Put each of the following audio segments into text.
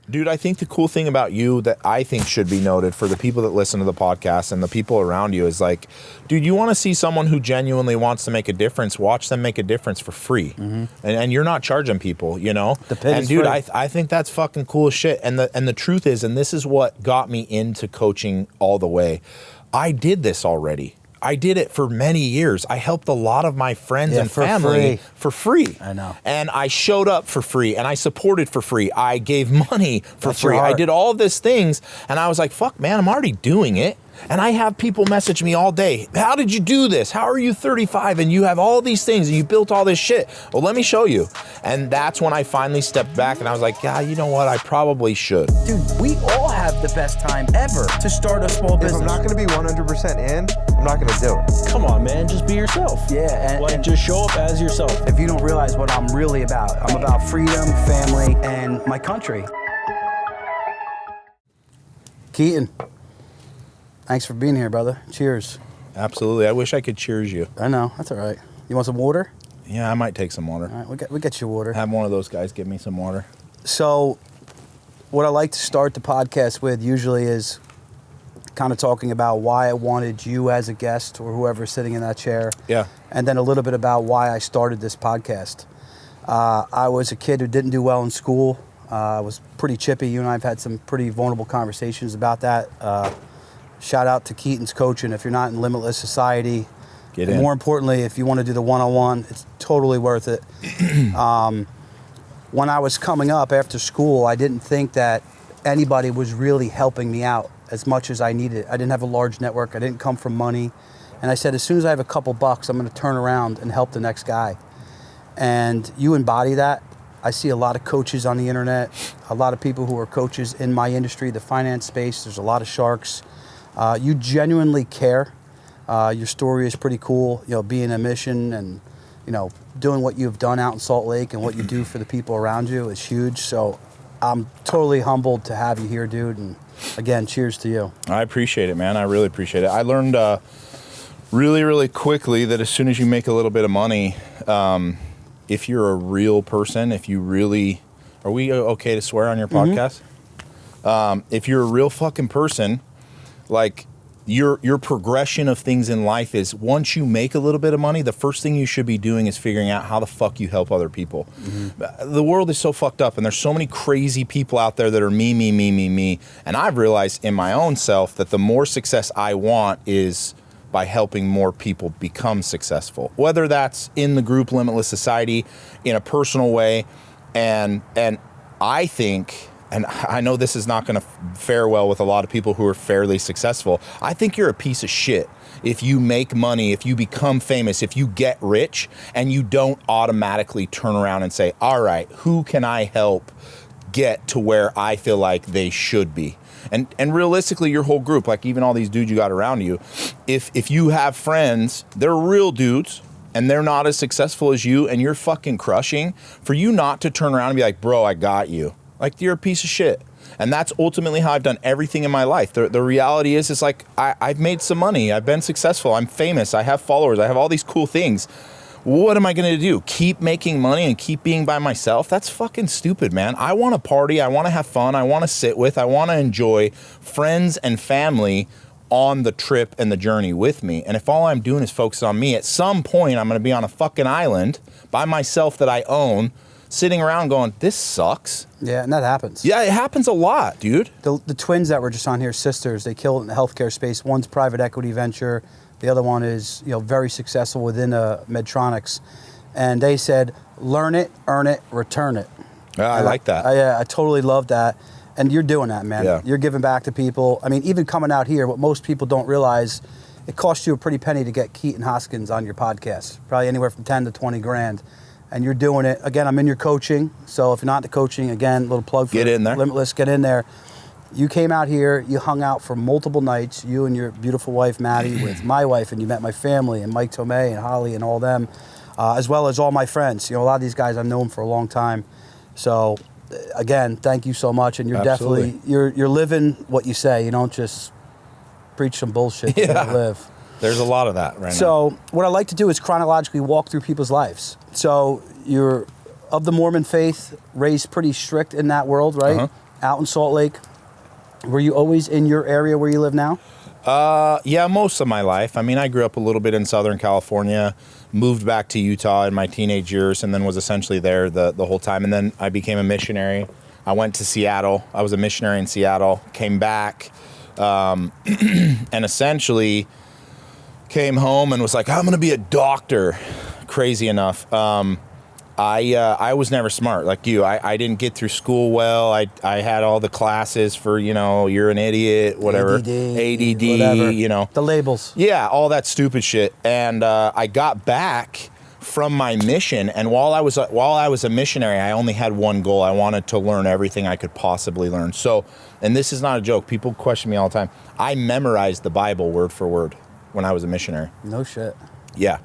Dude, I think the cool thing about you that I think should be noted for the people that listen to the podcast and the people around you is like, dude, you want to see someone who genuinely wants to make a difference, watch them make a difference for free. Mm-hmm. And you're not charging people, you know? And dude, I think that's fucking cool as shit. And the truth is, and this is what got me into coaching all the way, I did this already. I did it for many years. I helped a lot of my friends and family for free. I know. And I showed up for free, and I supported for free. I gave money for free. I did all of these things, and I was like, fuck, man, I'm already doing it. And I have people message me all day. How did you do this? How are you 35 and you have all these things and you built all this shit? Well, let me show you. And that's when I finally stepped back and I was like, yeah, you know what? I probably should. Dude, we all have the best time ever to start a small business. If I'm not going to be 100% in, I'm not going to do it. Come on, man. Just be yourself. Yeah. And just show up as yourself. If you don't realize what I'm really about, I'm about freedom, family, and my country. Keaton. Thanks for being here, brother. Cheers. Absolutely. I wish I could cheers you. I know. That's all right. You want some water? Yeah, I might take some water. All right, we get you water. Have one of those guys give me some water. So what I like to start the podcast with usually is kind of talking about why I wanted you as a guest or whoever's sitting in that chair. Yeah. And then a little bit about why I started this podcast. I was a kid who didn't do well in school. I was pretty chippy. You and I have had some pretty vulnerable conversations about that. Shout out to Keaton's coaching. If you're not in Limitless Society, get in. More importantly, if you want to do the one-on-one, it's totally worth it. When I was coming up after school, I didn't think that anybody was really helping me out as much as I needed. I didn't have a large network. I didn't come from money. And I said, as soon as I have a couple bucks, I'm going to turn around and help the next guy. And you embody that. I see a lot of coaches on the internet, a lot of people who are coaches in my industry, the finance space. There's a lot of sharks. You genuinely care. Your story is pretty cool, you know, being a mission and, you know, doing what you've done out in Salt Lake and what you do for the people around you is huge. So I'm totally humbled to have you here, dude. And again, cheers to you. I appreciate it, man. I really appreciate it. I learned really, really quickly that as soon as you make a little bit of money, if you're a real person, if you really, are we okay to swear on your podcast? If you're a real fucking person, like your progression of things in life is once you make a little bit of money, the first thing you should be doing is figuring out how the fuck you help other people. The world is so fucked up and there's so many crazy people out there that are me. And I've realized in my own self that the more success I want is by helping more people become successful, whether that's in the group Limitless Society, in a personal way. And I think, and I know this is not going to fare well with a lot of people who are fairly successful, I think you're a piece of shit if you make money, if you become famous, if you get rich, and you don't automatically turn around and say, all right, who can I help get to where I feel like they should be? And realistically, your whole group, like even all these dudes you got around you, if you have friends, they're real dudes, and they're not as successful as you, and you're fucking crushing, for you not to turn around and be like, bro, I got you. Like, you're a piece of shit. And that's ultimately how I've done everything in my life. The reality is, it's like, I've made some money. I've been successful. I'm famous. I have followers. I have all these cool things. What am I going to do? Keep making money and keep being by myself? That's fucking stupid, man. I want to party. I want to have fun. I want to sit with. I want to enjoy friends and family on the trip and the journey with me. And if all I'm doing is focus on me, at some point, I'm going to be on a fucking island by myself that I own, sitting around going, this sucks. Yeah, and that happens. Yeah, it happens a lot, dude. The twins that were just on here, sisters, they killed in the healthcare space. One's private equity venture. The other one is, you know, very successful within Medtronics. And they said, learn it, earn it, return it. I like that. I totally love that. And you're doing that, man. Yeah. You're giving back to people. I mean, even coming out here, what most people don't realize, it costs you a pretty penny to get Keaton Hoskins on your podcast. Probably anywhere from 10 to 20 grand. And you're doing it. Again, I'm in your coaching. So if you're not in the coaching, again, little plug for Get in there. Limitless, get in there. You came out here, you hung out for multiple nights, you and your beautiful wife, Madi, with my wife, and you met my family, and Mike Tomei and Holly and all them, as well as all my friends. You know, a lot of these guys I've known for a long time. So, again, thank you so much. And you're Absolutely. definitely, you're living what you say. You don't just preach some bullshit. You don't live. There's a lot of that right now. So what I like to do is chronologically walk through people's lives. So you're of the Mormon faith, raised pretty strict in that world, right? out in Salt Lake. Were you always in your area where you live now? Yeah, most of my life. I mean, I grew up a little bit in Southern California, moved back to Utah in my teenage years, and then was essentially there the whole time. And then I became a missionary. I went to Seattle. I was a missionary in Seattle, came back, and essentially came home and was like, I'm going to be a doctor. Crazy enough. I was never smart like you. I didn't get through school well. I had all the classes for, you're an idiot, whatever. ADD, whatever. The labels. Yeah, all that stupid shit. And I got back from my mission, and while I was a missionary, I only had one goal. I wanted to learn everything I could possibly learn. So, and this is not a joke. People question me all the time. I memorized the Bible word for word when I was a missionary. No shit. Yeah.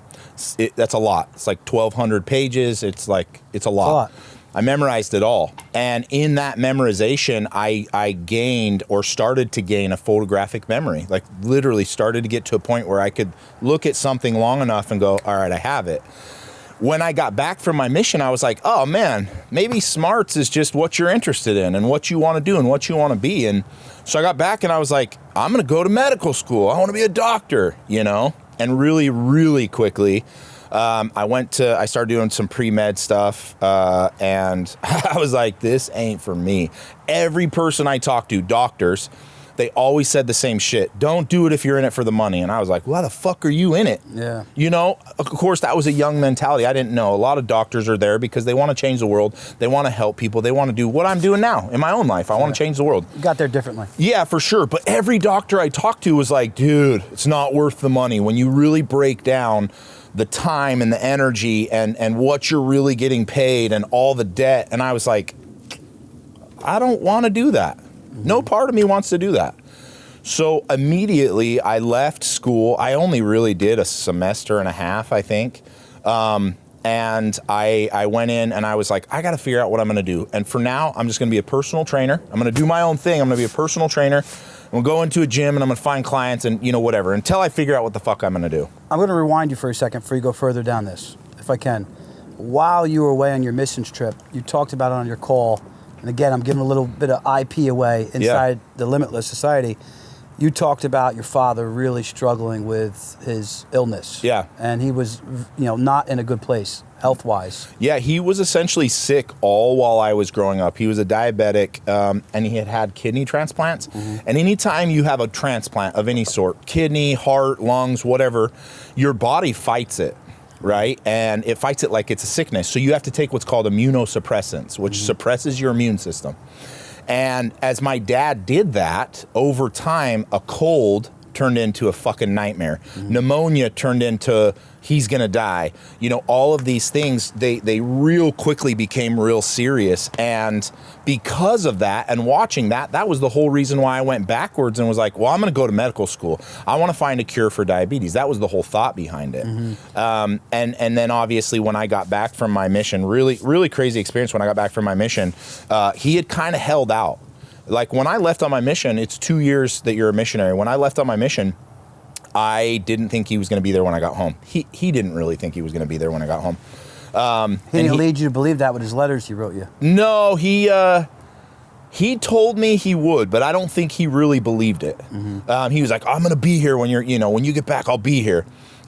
That's a lot. It's like 1,200 pages. It's a lot. It's a lot. I memorized it all. And in that memorization, I gained or started to gain a photographic memory. Like literally started to get to a point where I could look at something long enough and go, all right, I have it. When I got back from my mission, I was like, oh man, maybe smarts is just what you're interested in and what you want to do and what you want to be. And so I got back and I was like, I'm going to go to medical school. I want to be a doctor, And really, really quickly, I started doing some pre-med stuff, and I was like, this ain't for me. Every person I talked to, doctors, they always said the same shit. Don't do it if you're in it for the money. And I was like, why the fuck are you in it? Yeah. Of course, that was a young mentality. I didn't know. A lot of doctors are there because they want to change the world. They want to help people. They want to do what I'm doing now in my own life. I want to change the world. You got there differently. Yeah, for sure. But every doctor I talked to was like, dude, it's not worth the money. When you really break down the time and the energy and what you're really getting paid and all the debt. And I was like, I don't want to do that. No part of me wants to do that. So immediately I left school. I only really did a semester and a half, I think. And I went in and I was like, I got to figure out what I'm going to do. And for now, I'm just going to be a personal trainer. I'm going to do my own thing. I'm going to be a personal trainer. I'm going to go into a gym and I'm going to find clients and, whatever, until I figure out what the fuck I'm going to do. I'm going to rewind you for a second before you go further down this, if I can. While you were away on your missions trip, you talked about it on your call. And again, I'm giving a little bit of IP away inside the Limitless Society. You talked about your father really struggling with his illness. Yeah. And he was, not in a good place, health-wise. Yeah, he was essentially sick all while I was growing up. He was a diabetic, and he had kidney transplants. Mm-hmm. And anytime you have a transplant of any sort, kidney, heart, lungs, whatever, your body fights it. Right? And it fights it like it's a sickness. So you have to take what's called immunosuppressants, which suppresses your immune system. And as my dad did that, over time, a cold turned into a fucking nightmare. Pneumonia turned into he's gonna die. All of these things, they real quickly became real serious. And because of that and watching that was the whole reason why I went backwards and was like, well, I'm gonna go to medical school. I wanna find a cure for diabetes. That was the whole thought behind it. And then obviously when I got back from my mission, really, really crazy experience when I got back from my mission, he had kind of held out. Like when I left on my mission, it's 2 years that you're a missionary. When I left on my mission, I didn't think he was going to be there when I got home. He didn't really think he was going to be there when I got home. He didn't lead you to believe that with his letters he wrote you. No, he told me he would, but I don't think he really believed it. He was like, I'm going to be here when when you get back, I'll be here.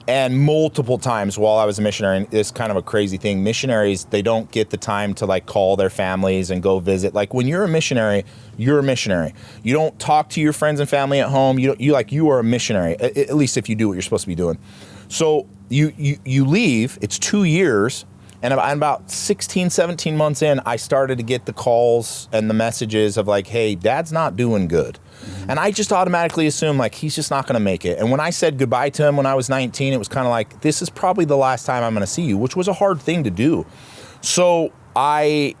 And multiple times while I was a missionary, and it's kind of a crazy thing, missionaries, they don't get the time to call their families and go visit. Like when you're a missionary, you're a missionary. You don't talk to your friends and family at home. You are a missionary, at least if you do what you're supposed to be doing. So you leave, it's 2 years, and about 16, 17 months in, I started to get the calls and the messages of hey, Dad's not doing good. And I just automatically assumed he's just not going to make it. And when I said goodbye to him when I was 19, it was kind of this is probably the last time I'm going to see you, which was a hard thing to do. So I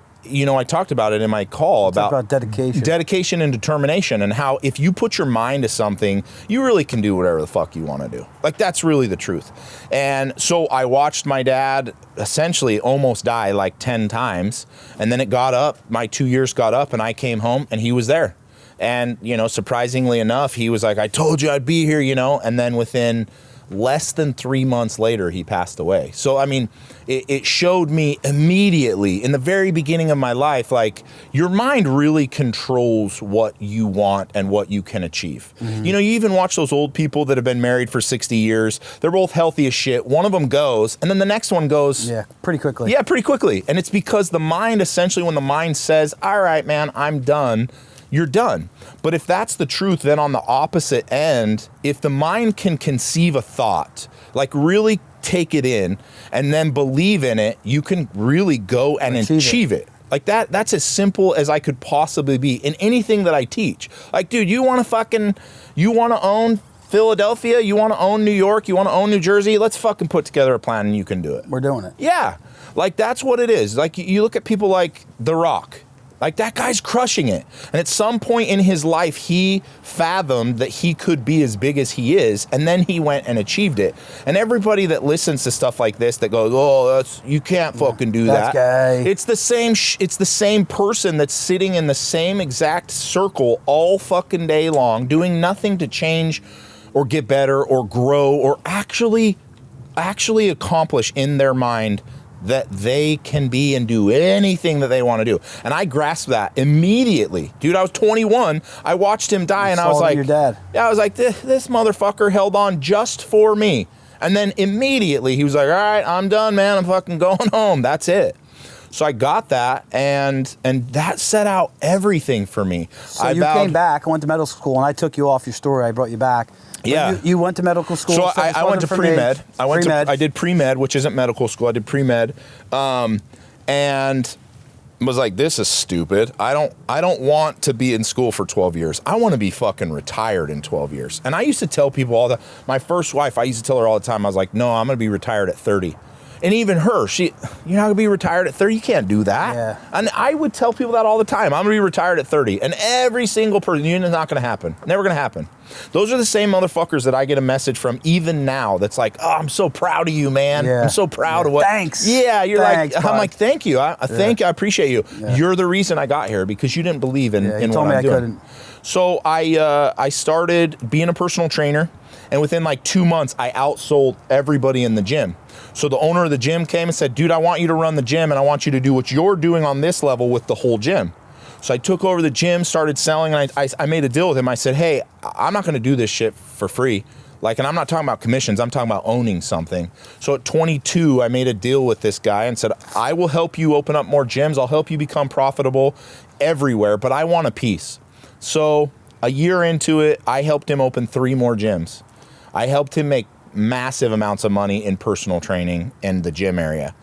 talked about it in my call about dedication and determination, and how if you put your mind to something, you really can do whatever the fuck you want to do. That's really the truth. And so I watched my dad essentially almost die 10 times. And then it got up, my 2 years got up, and I came home and he was there. And, surprisingly enough, he was like, I told you I'd be here, and then within Less than 3 months later, he passed away. So, I mean, it showed me immediately in the very beginning of my life, like, your mind really controls what you want and what you can achieve. You know, you even watch those old people that have been married for 60 years. They're both healthy as shit. One of them goes, and then the next one goes. Yeah, pretty quickly. Yeah, pretty quickly. And it's because the mind, essentially, when the mind says, all right, man, I'm done, you're done. But if that's the truth, then on the opposite end, if the mind can conceive a thought, like really take it in and then believe in it, you can really go and achieve it. Like that's as simple as I could possibly be in anything that I teach. Like, dude, you want to own Philadelphia? You want to own New York? You want to own New Jersey? Let's fucking put together a plan and you can do it. We're doing it. Yeah. Like, that's what it is. Like, you look at people like The Rock. Like, that guy's crushing it. And at some point in his life, he fathomed that he could be as big as he is, and then he went and achieved it. And everybody that listens to stuff like this that goes, oh, you can't fucking do that. Gay. It's the same person that's sitting in the same exact circle all fucking day long, doing nothing to change or get better or grow or actually accomplish in their mind that they can be and do anything that they want to do. And I grasped that immediately. Dude, I was 21. I watched him die, and I was like, your dad. Yeah, I was like, this motherfucker held on just for me. And then immediately he was like, all right, I'm done, man. I'm fucking going home. That's it. So I got that, and that set out everything for me. So you came back, I went to medical school, and I took you off your story. I brought you back. Yeah. You went to medical school. So I went to pre-med. I did pre-med, which isn't medical school. I did pre-med, and was like, this is stupid. I don't want to be in school for 12 years. I want to be fucking retired in 12 years. And I used to tell people my first wife, I used to tell her all the time, I was like, no, I'm going to be retired at 30. And even her, you're not going to be retired at 30. You can't do that. Yeah. And I would tell people that all the time. I'm going to be retired at 30. And every single person, it's not going to happen. Never going to happen. Those are the same motherfuckers that I get a message from even now that's like, oh, I'm so proud of you, man. Yeah. I'm so proud of what. Thanks. Yeah, Thanks, I'm like, thank you. I appreciate you. Yeah. You're the reason I got here because you didn't believe in what I'm doing. I couldn't. So I started being a personal trainer. And within like 2 months, I outsold everybody in the gym. So the owner of the gym came and said, dude, I want you to run the gym and I want you to do what you're doing on this level with the whole gym. So I took over the gym, started selling, and I made a deal with him. I said, hey, I'm not going to do this shit for free. Like, and I'm not talking about commissions. I'm talking about owning something. So at 22, I made a deal with this guy and said, I will help you open up more gyms. I'll help you become profitable everywhere, but I want a piece. So a year into it, I helped him open 3 more gyms. I helped him make massive amounts of money in personal training in the gym area.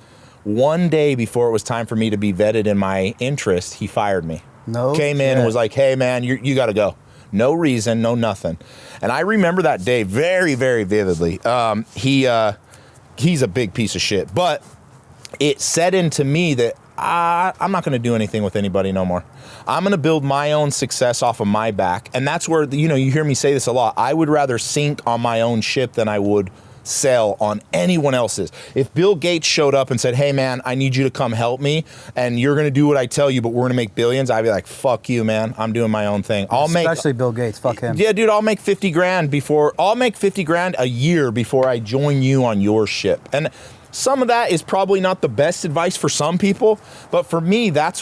One day before it was time for me to be vetted in my interest, he fired me. Came in and was like, hey, man, you got to go. No reason, no nothing. And I remember that day very, very vividly. He's a big piece of shit. But it set into me that I'm not going to do anything with anybody no more. I'm going to build my own success off of my back. And that's where, you hear me say this a lot. I would rather sink on my own ship than I would sell on anyone else's. If Bill Gates showed up and said, hey, man, I need you to come help me, and you're going to do what I tell you, but we're going to make billions, I'd be like, fuck you, man. I'm doing my own thing. Especially Bill Gates. Fuck him. Yeah, dude, I'll make 50 grand a year before I join you on your ship. And some of that is probably not the best advice for some people, but for me, that's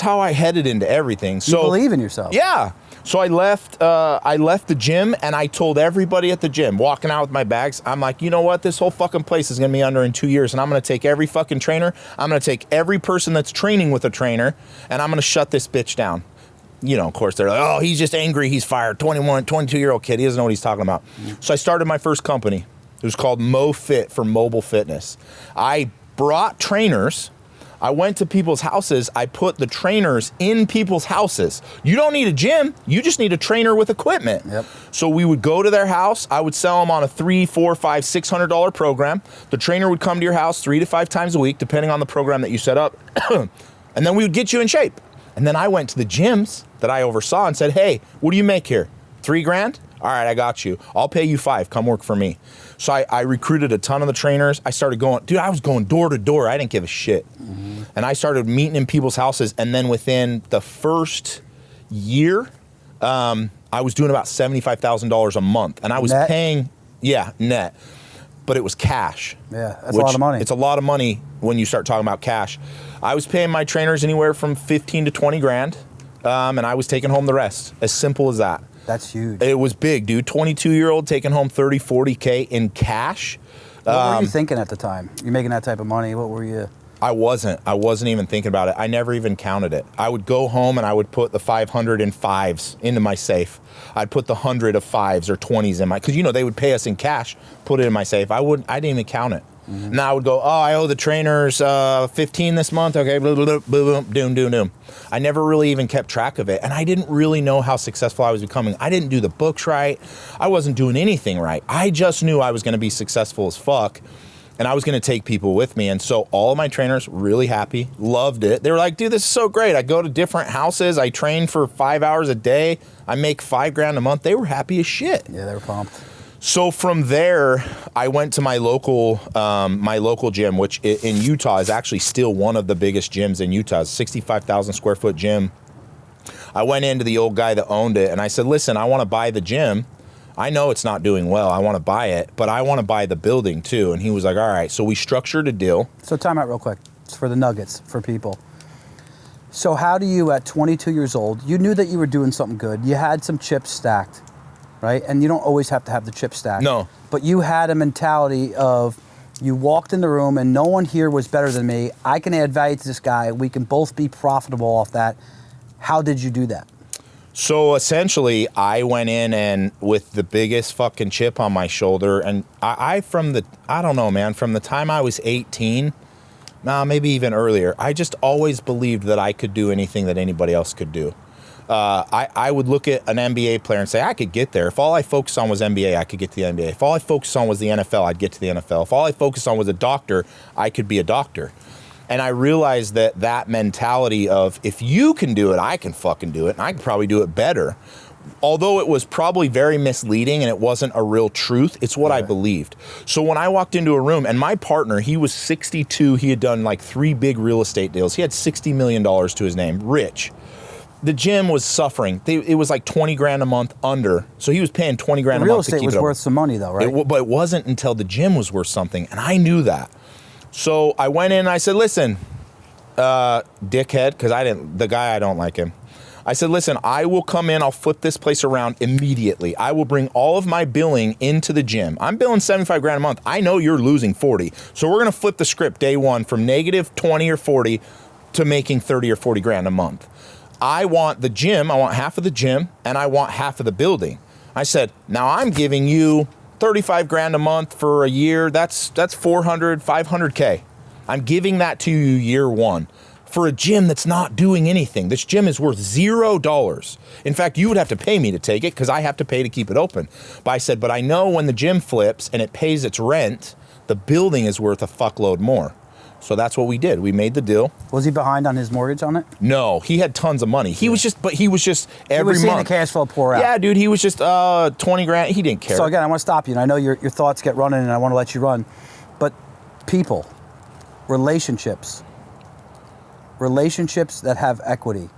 how I headed into everything. So you believe in yourself. Yeah. So I left the gym, and I told everybody at the gym, walking out with my bags, I'm like, you know what? This whole fucking place is going to be under in 2 years, and I'm going to take every fucking trainer. I'm going to take every person that's training with a trainer, and I'm going to shut this bitch down. Of course, they're like, oh, he's just angry. He's fired. 22-year-old kid. He doesn't know what he's talking about. So I started my first company. It was called MoFit for mobile fitness. I brought trainers. I went to people's houses. I put the trainers in people's houses. You don't need a gym. You just need a trainer with equipment. Yep. So we would go to their house. I would sell them on a $300, $400, $500, $600 program. The trainer would come to your house 3 to 5 times a week, depending on the program that you set up. And then we would get you in shape. And then I went to the gyms that I oversaw and said, hey, what do you make here? $3,000? All right, I got you. I'll pay you $5,000. Come work for me. So I recruited a ton of the trainers. I started going, dude, I was going door to door. I didn't give a shit. Mm-hmm. And I started meeting in people's houses. And then within the first year, I was doing about $75,000 a month. And I was paying Yeah, net. But it was cash. Yeah, that's a lot of money. It's a lot of money when you start talking about cash. I was paying my trainers anywhere from 15 to 20 grand, and I was taking home the rest. As simple as that. That's huge. It was big, dude. 22-year-old taking home 30, 40K in cash. What were you thinking at the time? You're making that type of money. What were you? I wasn't even thinking about it. I never even counted it. I would go home and I would put the 500 and fives into my safe. I'd put the 100 of fives or 20s in my, because they would pay us in cash, put it in my safe. I didn't even count it. Mm-hmm. Now I would go, I owe the trainers 15 this month. Okay, blah, blah, blah, blah, boom, doom, doom. I never really even kept track of it. And I didn't really know how successful I was becoming. I didn't do the books right. I wasn't doing anything right. I just knew I was going to be successful as fuck. And I was going to take people with me. And so all of my trainers really happy, loved it. They were like, dude, this is so great. I go to different houses. I train for 5 hours a day. I make $5 grand a month. They were happy as shit. Yeah, they were pumped. So from there, I went to my local gym, which in Utah is actually still one of the biggest gyms in Utah. It's a 65,000 square foot gym. I went into the old guy that owned it and I said, listen, I want to buy the gym. I know it's not doing well. I want to buy it, but I want to buy the building too. And he was like, all right. So we structured a deal. So time out real quick. It's for the nuggets for people. So how do you, at 22 years old, you knew that you were doing something good. You had some chips stacked, right? And you don't always have to have the chips stacked. No. But you had a mentality of, you walked in the room and no one here was better than me. I can add value to this guy. We can both be profitable off that. How did you do that? So essentially, I went in and with the biggest fucking chip on my shoulder, and I don't know, man, from the time I was 18, maybe even earlier, I just always believed that I could do anything that anybody else could do. I would look at an NBA player and say, I could get there. If all I focused on was NBA, I could get to the NBA. If all I focused on was the NFL, I'd get to the NFL. If all I focused on was a doctor, I could be a doctor. And I realized that mentality of, if you can do it, I can fucking do it, and I can probably do it better. Although it was probably very misleading and it wasn't a real truth, it's what I believed. So when I walked into a room, and my partner, he was 62, he had done like 3 big real estate deals. He had $60 million to his name, rich. The gym was suffering. It was like 20 grand a month under. So he was paying 20 grand a month to keep it open. Real estate was worth some money though, right? But it wasn't until the gym was worth something, and I knew that. So I went in and I said, listen, dickhead, because the guy, I don't like him. I said, listen, I will come in, I'll flip this place around immediately. I will bring all of my billing into the gym. I'm billing 75 grand a month. I know you're losing 40. So we're going to flip the script day one from negative 20 or 40 to making 30 or 40 grand a month. I want the gym, I want half of the gym, and I want half of the building. I said, now I'm giving you 35 grand a month for a year. That's 400, 500K. I'm giving that to you year one for a gym that's not doing anything. This gym is worth $0. In fact, you would have to pay me to take it because I have to pay to keep it open. But I said, but I know when the gym flips and it pays its rent, the building is worth a fuckload more. So that's what we did. We made the deal. Was he behind on his mortgage on it? No, he had tons of money. He was just every he was seeing month. The cash flow pour out. Yeah, dude, he was just 20 grand. He didn't care. So again, I want to stop you, and I know your thoughts get running, and I want to let you run. But people, relationships that have equity.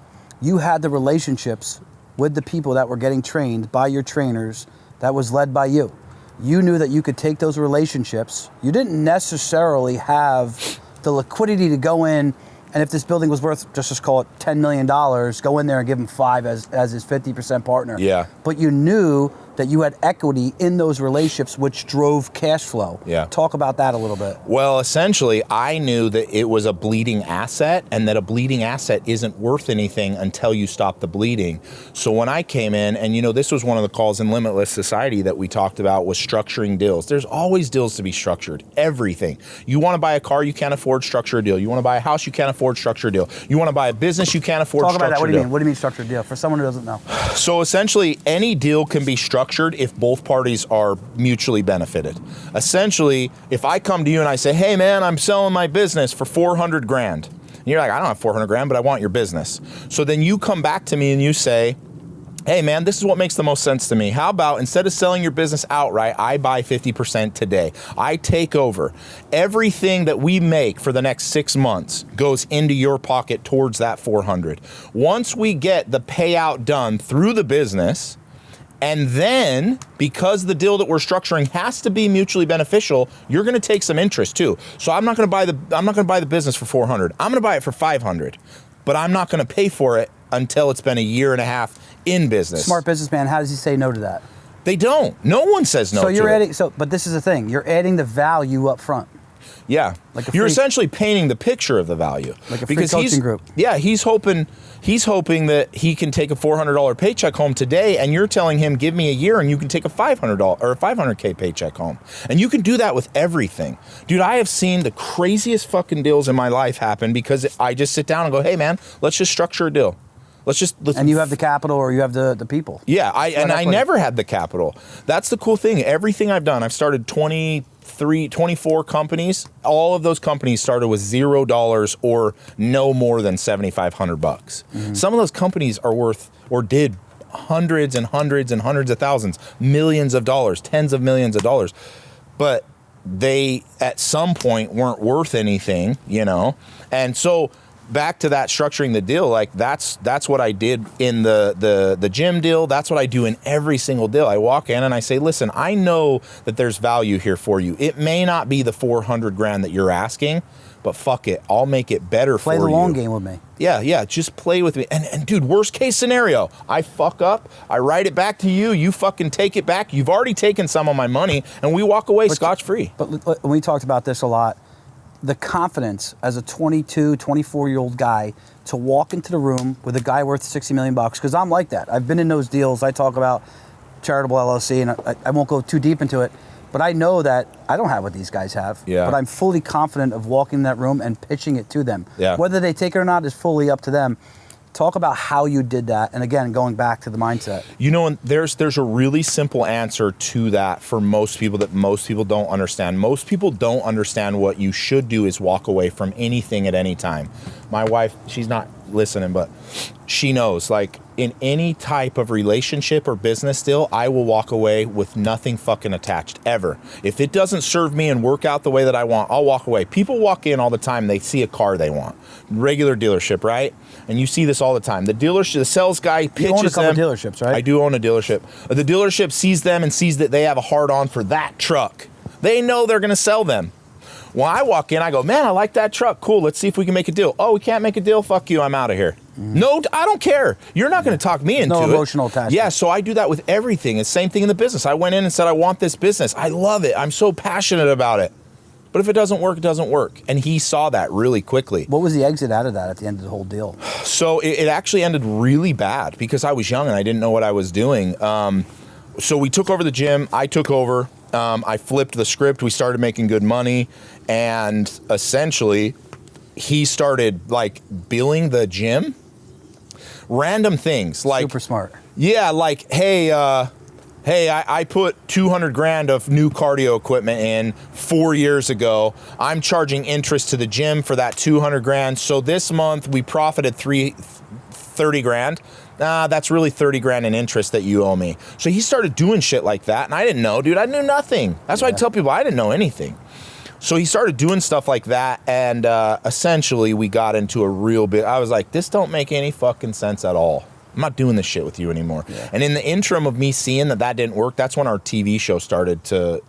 You had the relationships with the people that were getting trained by your trainers that was led by you. You knew that you could take those relationships. You didn't necessarily have the liquidity to go in, and if this building was worth, just call it $10 million, go in there and give him 5 as his 50% partner. Yeah. But you knew that you had equity in those relationships, which drove cash flow. Yeah. Talk about that a little bit. Well, essentially, I knew that it was a bleeding asset, and that a bleeding asset isn't worth anything until you stop the bleeding. So when I came in, and this was one of the calls in Limitless Society that we talked about, was structuring deals. There's always deals to be structured. Everything. You want to buy a car, you can't afford, structure a deal. You want to buy a house, you can't afford, structure a deal. You want to buy a business, you can't afford, structure a deal. Talk about that. What do you mean? What do you mean structured deal? For someone who doesn't know. So essentially, any deal can be structured if both parties are mutually benefited. Essentially, if I come to you and I say, hey man, I'm selling my business for 400 grand. And you're like, I don't have 400 grand, but I want your business. So then you come back to me and you say, hey man, this is what makes the most sense to me. How about instead of selling your business outright, I buy 50% today. I take over. Everything that we make for the next 6 months goes into your pocket towards that 400. Once we get the payout done through the business, And then, because the deal that we're structuring has to be mutually beneficial, you're going to take some interest too. So I'm not going to buy the business for 400. I'm going to buy it for 500, but I'm not going to pay for it until it's been a year and a half in business. Smart businessman. How does he say no to that? They don't. No one says no. So you're to adding. it. But this is the thing. You're adding the value up front. Yeah, Like you're essentially painting the picture of the value. Like a free coaching group. Yeah, he's hoping that he can take a $400 paycheck home today, and you're telling him, give me a year and you can take a $500 or a $500K paycheck home. And you can do that with everything. Dude, I have seen the craziest fucking deals in my life happen because I just sit down and go, hey man, let's just structure a deal. Let's and you have the capital or you have the people. Yeah, I never had the capital. That's the cool thing. Everything I've done, I've started 24 companies. All of those companies started with $0 or no more than $7,500 bucks. Mm-hmm. Some of those companies are worth or did hundreds and hundreds and hundreds of thousands, millions of dollars, tens of millions of dollars. But they at some point weren't worth anything, you know? And so back to that structuring the deal, like that's what I did in the gym deal. That's what I do in every single deal. I walk in and I say, listen, I know that there's value here for you. It may not be the 400 grand that you're asking, but fuck it. I'll make it better for you. Play the long game with me. Yeah. Just play with me. And dude, worst case scenario, I fuck up. I write it back to you. You fucking take it back. You've already taken some of my money and we walk away scotch free. But we talked about this a lot. The confidence as a 22, 24-year-old guy to walk into the room with a guy worth $60 million, because I'm like that. I've been in those deals. I talk about charitable LLC, and I won't go too deep into it, but I know that I don't have what these guys have. Yeah. But I'm fully confident of walking in that room and pitching it to them. Yeah. Whether they take it or not is fully up to them. Talk about how you did that, and again, going back to the mindset. You know, and there's a really simple answer to that for most people that most people don't understand. Most people don't understand what you should do is walk away from anything at any time. My wife, she's not listening, but she knows, like, in any type of relationship or business deal, I will walk away with nothing fucking attached, ever. If it doesn't serve me and work out the way that I want, I'll walk away. People walk in all the time, they see a car they want. Regular dealership, right? And you see this all the time. The dealership, the sales guy pitches them. You own a couple dealerships, right? I do own a dealership. The dealership sees them and sees that they have a hard-on for that truck. They know they're going to sell them. When I walk in, I go, man, I like that truck. Cool, let's see if we can make a deal. Oh, we can't make a deal? Fuck you, I'm out of here. No, I don't care. You're not going to talk me into it. No emotional attachment. Yeah, so I do that with everything. It's the same thing in the business. I went in and said, I want this business. I love it. I'm so passionate about it. But if it doesn't work, it doesn't work. And he saw that really quickly. What was the exit out of that at the end of the whole deal? So it actually ended really bad because I was young and I didn't know what I was doing. So we took over the gym. I took over. I flipped the script. We started making good money. And essentially, he started, like, billing the gym. Random things. Like, super smart. Yeah, like, hey, I put 200 grand of new cardio equipment in 4 years ago. I'm charging interest to the gym for that 200 grand. So this month we profited 30 grand. That's really 30 grand in interest that you owe me. So he started doing shit like that. And I didn't know, dude. I knew nothing. That's why I tell people I didn't know anything. So he started doing stuff like that. And essentially we got into a real bit. I was like, this don't make any fucking sense at all. I'm not doing this shit with you anymore. Yeah. And in the interim of me seeing that didn't work, that's when our TV show started to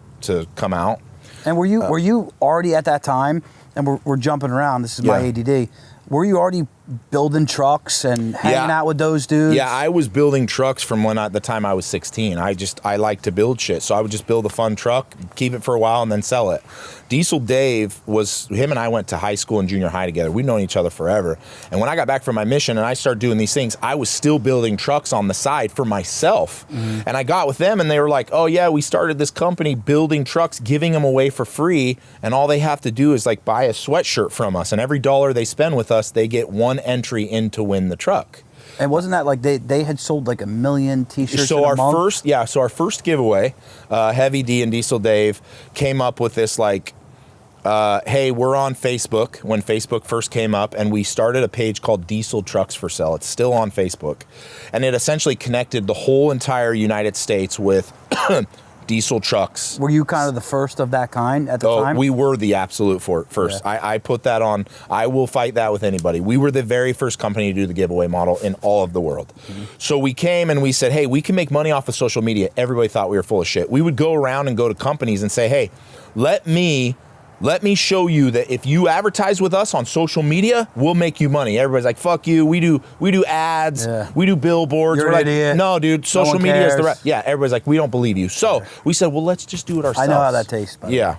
come out. And were you already at that time, and we're jumping around, this is my ADD, were you already building trucks and hanging out with those dudes? Yeah, I was building trucks from the time I was 16. I like to build shit. So I would just build a fun truck, keep it for a while, and then sell it. Diesel Dave him and I went to high school and junior high together. We'd known each other forever. And when I got back from my mission and I started doing these things, I was still building trucks on the side for myself. Mm-hmm. And I got with them and they were like, oh yeah, we started this company building trucks, giving them away for free. And all they have to do is, like, buy a sweatshirt from us. And every dollar they spend with us, they get one entry in to win the truck. And wasn't that like they had sold like 1 million t-shirts so in our a month? our first giveaway, Heavy D and Diesel Dave came up with this, like, hey, we're on Facebook when Facebook first came up, and we started a page called Diesel Trucks for Sale. It's still on Facebook. And it essentially connected the whole entire United States with diesel trucks. Were you kind of the first of that kind at the time? We were the absolute first. Yeah. I put that on. I will fight that with anybody. We were the very first company to do the giveaway model in all of the world. So we came and we said, hey, we can make money off of social media. Everybody thought we were full of shit. We would go around and go to companies and say, hey, let me show you that if you advertise with us on social media, we'll make you money. Everybody's like, fuck you. We do ads. Yeah. We do billboards. You're We're an like, idiot. no, dude, social one media is the cares. right. Yeah, everybody's like, we don't believe you. So we said, well, let's just do it ourselves. I know how that tastes. By the way. Yeah.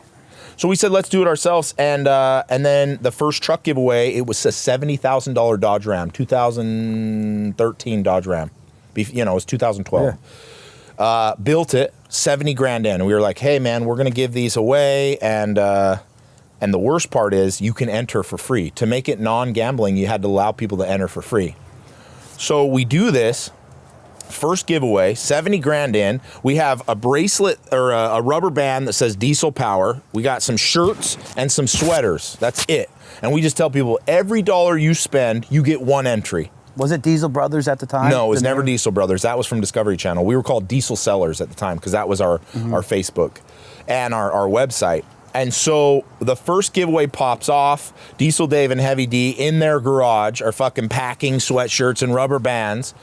So we said, let's do it ourselves. And then the first truck giveaway, it was a $70,000 Dodge Ram, 2013 Dodge Ram. It was 2012. Yeah. Built it, 70 grand in. And we were like, hey, man, we're going to give these away. And the worst part is you can enter for free. To make it non-gambling, you had to allow people to enter for free. So we do this. First giveaway, 70 grand in. We have a bracelet or a rubber band that says Diesel Power. We got some shirts and some sweaters. That's it. And we just tell people every dollar you spend, you get one entry. Was it Diesel Brothers at the time? No, it was never Diesel Brothers. That was from Discovery Channel. We were called Diesel Sellers at the time because that was our Facebook and our website. And so the first giveaway pops off. Diesel Dave and Heavy D in their garage are fucking packing sweatshirts and rubber bands.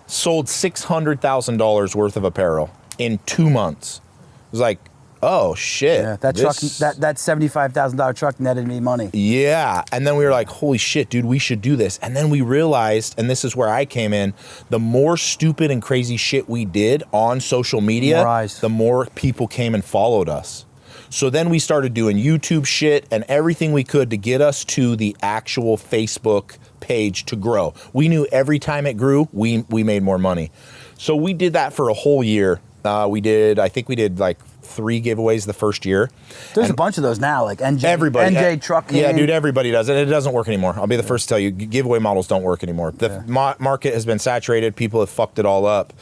Sold $600,000 worth of apparel in 2 months. It was like, oh shit. Yeah, that truck, that $75,000 truck netted me money. Yeah. And then we were like, holy shit, dude, we should do this. And then we realized, and this is where I came in, the more stupid and crazy shit we did on social media, the more people came and followed us. So then we started doing YouTube shit and everything we could to get us to the actual Facebook page to grow. We knew every time it grew, we made more money. So we did that for a whole year. I think we did like 3 giveaways the first year. There's a bunch of those now, like NJ Truck King. Yeah, dude, everybody does it. It doesn't work anymore. I'll be the first to tell you, giveaway models don't work anymore. The market has been saturated. People have fucked it all up.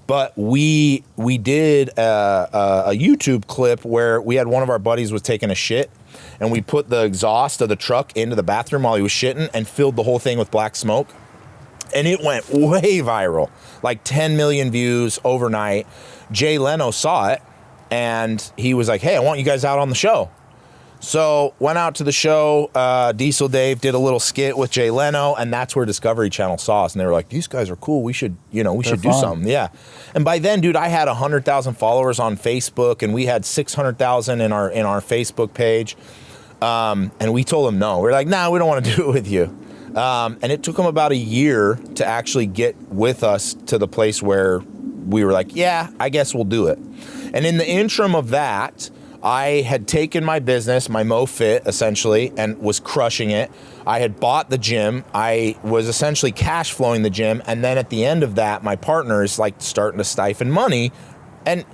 But we did a YouTube clip where we had one of our buddies was taking a shit, and we put the exhaust of the truck into the bathroom while he was shitting and filled the whole thing with black smoke. And it went way viral, like 10 million views overnight. Jay Leno saw it, and he was like, hey, I want you guys out on the show. So went out to the show. Diesel Dave did a little skit with Jay Leno, and that's where Discovery Channel saw us. And they were like, these guys are cool. We should do something. Yeah. And by then, dude, I had 100,000 followers on Facebook, and we had 600,000 in our Facebook page. And we told them no. We were like, nah, we don't want to do it with you. And it took them about a year to actually get with us to the place where we were like, yeah, I guess we'll do it. And in the interim of that, I had taken my business, my MoFit essentially, and was crushing it. I had bought the gym. I was essentially cash flowing the gym. And then at the end of that, my partner is like starting to siphon money. And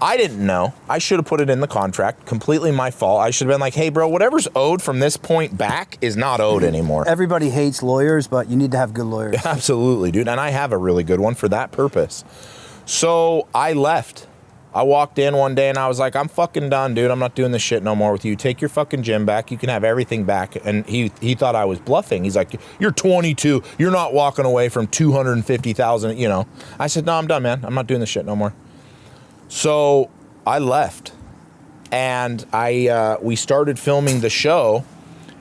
I didn't know. I should have put it in the contract. Completely my fault. I should have been like, hey, bro, whatever's owed from this point back is not owed anymore. Everybody hates lawyers, but you need to have good lawyers. Absolutely, dude. And I have a really good one for that purpose. So I left. I walked in one day and I was like, I'm fucking done, dude. I'm not doing this shit no more with you. Take your fucking gym back. You can have everything back. And he thought I was bluffing. He's like, you're 22. You're not walking away from 250,000, you know. I said, no, I'm done, man. I'm not doing this shit no more. So I left, and we started filming the show,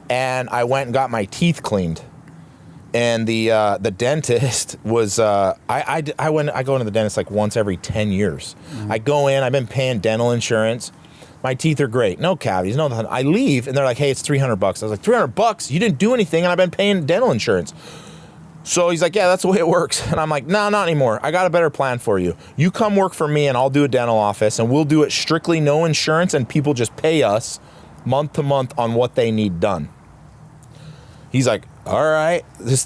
and I went and got my teeth cleaned. And the dentist was I go into the dentist like once every 10 years. I go in, I've been paying dental insurance. My teeth are great, no cavities, no nothing. I leave and they're like, hey, it's $300. I was like, $300? You didn't do anything, and I've been paying dental insurance. So he's like, yeah, that's the way it works. And I'm like, no, not anymore. I got a better plan for you. You come work for me and I'll do a dental office, and we'll do it strictly no insurance, and people just pay us month to month on what they need done. He's like, all right, this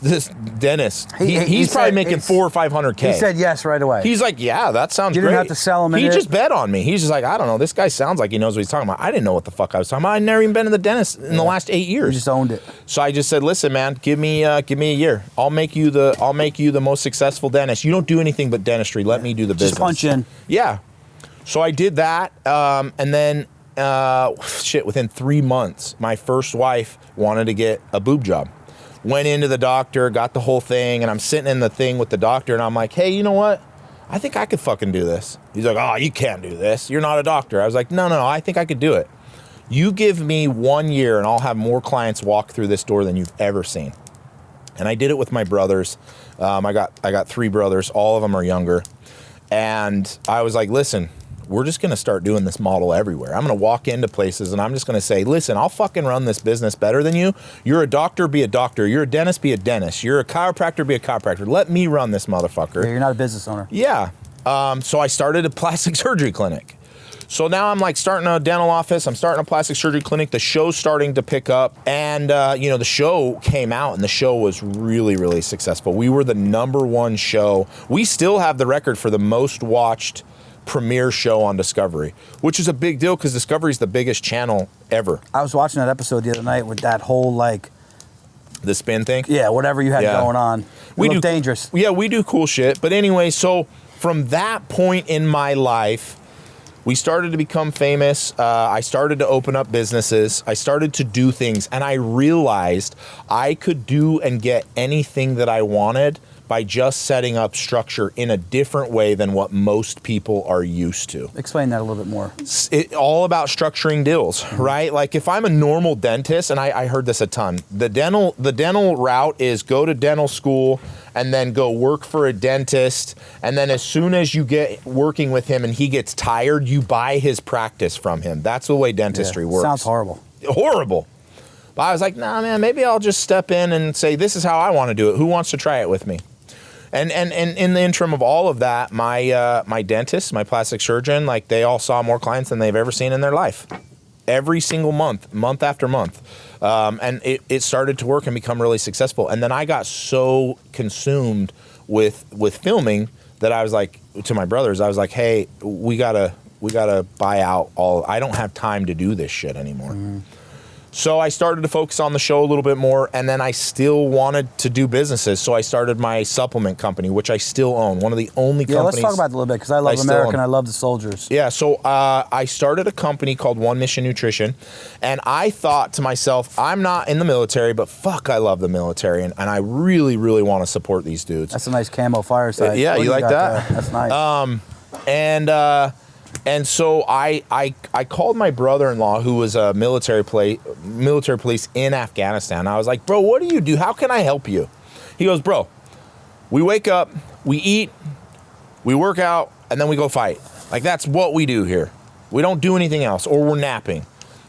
dentist, he's probably making $400,000 or $500,000. He said yes right away. He's like, yeah, that sounds great. You didn't have to sell him. He just bet on me. He's just like, I don't know. This guy sounds like he knows what he's talking about. I didn't know what the fuck I was talking about. I'd never even been to the dentist in the last 8 years. You just owned it. So I just said, listen, man, give me a year. I'll make you the most successful dentist. You don't do anything but dentistry. Let me do the business. Just punch in. Yeah. So I did that, and then within 3 months, my first wife wanted to get a boob job. Went into the doctor, got the whole thing, and I'm sitting in the thing with the doctor, and I'm like, hey, you know what? I think I could fucking do this. He's like, oh, you can't do this. You're not a doctor. I was like, no, I think I could do it. You give me 1 year and I'll have more clients walk through this door than you've ever seen. And I did it with my brothers. I got 3 brothers. All of them are younger. And I was like, listen, we're just going to start doing this model everywhere. I'm going to walk into places and I'm just going to say, listen, I'll fucking run this business better than you. You're a doctor, be a doctor. You're a dentist, be a dentist. You're a chiropractor, be a chiropractor. Let me run this motherfucker. Yeah, you're not a business owner. Yeah. So I started a plastic surgery clinic. So now I'm like starting a dental office. I'm starting a plastic surgery clinic. The show's starting to pick up. And, the show came out and the show was really, really successful. We were the #1 show. We still have the record for the most watched premiere show on Discovery, which is a big deal because Discovery is the biggest channel ever. I was watching that episode the other night with that whole the spin thing. Yeah, whatever you had going on. We looked dangerous. Yeah, we do cool shit. But anyway, so from that point in my life, we started to become famous. I started to open up businesses. I started to do things, and I realized I could do and get anything that I wanted by just setting up structure in a different way than what most people are used to. Explain that a little bit more. It's all about structuring deals, right? Like if I'm a normal dentist, and I heard this a ton, the dental route is go to dental school and then go work for a dentist. And then as soon as you get working with him and he gets tired, you buy his practice from him. That's the way dentistry works. Sounds horrible. Horrible. But I was like, nah, man, maybe I'll just step in and say, this is how I want to do it. Who wants to try it with me? And in the interim of all of that, my dentist, my plastic surgeon, they all saw more clients than they've ever seen in their life. Every single month after month. And it started to work and become really successful. And then I got so consumed with filming that I was like, to my brothers, I was like, hey, we gotta buy out all. I don't have time to do this shit anymore. Mm. So I started to focus on the show a little bit more, and then I still wanted to do businesses. So I started my supplement company, which I still own. One of the only companies. Yeah, let's talk about it a little bit, because I love America and I love the soldiers. Yeah, so I started a company called One Mission Nutrition, and I thought to myself, I'm not in the military, but fuck, I love the military, and I really, really want to support these dudes. That's a nice camo Fireside. Yeah, you like that? There? That's And nice. so I called my brother-in-law, who was a military police in Afghanistan. I was like, bro, what do you do? How can I help you? He goes, bro, we wake up, we eat, we work out, and then we go fight. That's what we do here. We don't do anything else, or we're napping.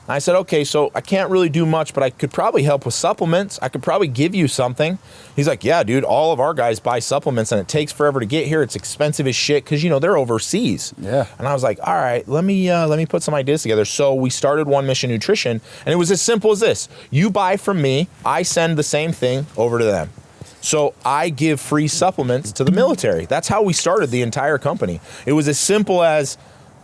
I said, okay, so I can't really do much, but I could probably help with supplements. I could probably give you something. He's like, yeah, dude, all of our guys buy supplements and it takes forever to get here. It's expensive as shit because, they're overseas. Yeah. And I was like, all right, let me put some ideas together. So we started One Mission Nutrition, and it was as simple as this. You buy from me, I send the same thing over to them. So I give free supplements to the military. That's how we started the entire company. It was as simple as,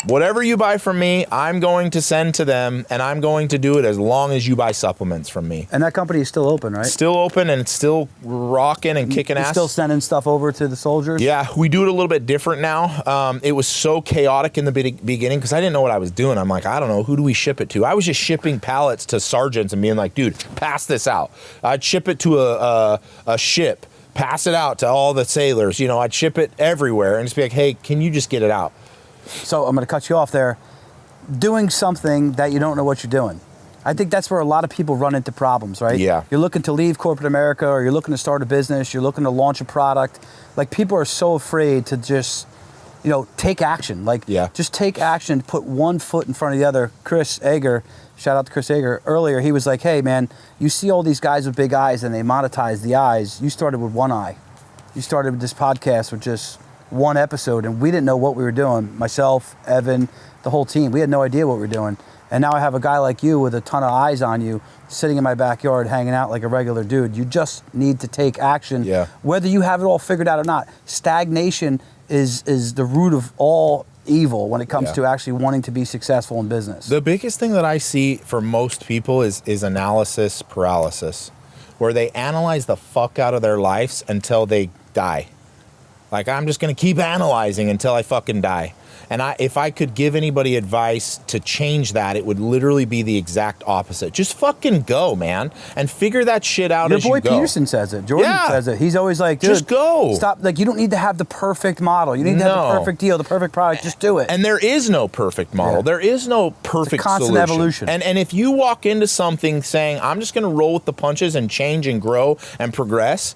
whatever you buy from me, I'm going to send to them, and I'm going to do it as long as you buy supplements from me. And that company is still open, right? Still open, and it's still rocking and kicking ass. Still sending stuff over to the soldiers? Yeah, we do it a little bit different now. It was so chaotic in the beginning because I didn't know what I was doing. I'm like, I don't know, who do we ship it to? I was just shipping pallets to sergeants and being like, dude, pass this out. I'd ship it to a ship, pass it out to all the sailors. I'd ship it everywhere and just be like, hey, can you just get it out? So I'm going to cut you off there. Doing something that you don't know what you're doing. I think that's where a lot of people run into problems, right? Yeah. You're looking to leave corporate America, or you're looking to start a business, you're looking to launch a product. People are so afraid to just, take action. Just take action, put one foot in front of the other. Chris Ager, shout out to Chris Ager, earlier, he was like, hey man, you see all these guys with big eyes and they monetize the eyes. You started with one eye. You started with this podcast with just one episode, and we didn't know what we were doing. Myself, Evan, the whole team, we had no idea what we were doing. And now I have a guy like you with a ton of eyes on you, sitting in my backyard, hanging out like a regular dude. You just need to take action, whether you have it all figured out or not. Stagnation is the root of all evil when it comes to actually wanting to be successful in business. The biggest thing that I see for most people is analysis paralysis, where they analyze the fuck out of their lives until they die. Like, I'm just going to keep analyzing until I fucking die. And if I could give anybody advice to change that, it would literally be the exact opposite. Just fucking go, man, and figure that shit out as you go. Your boy Peterson says it. Jordan says it. He's always like, dude, just go. Stop. Like, you don't need to have the perfect model. You need to have the perfect deal, the perfect product. Just do it. And there is no perfect model. Yeah. There is no perfect it's a constant solution. Evolution. And if you walk into something saying, I'm just going to roll with the punches and change and grow and progress,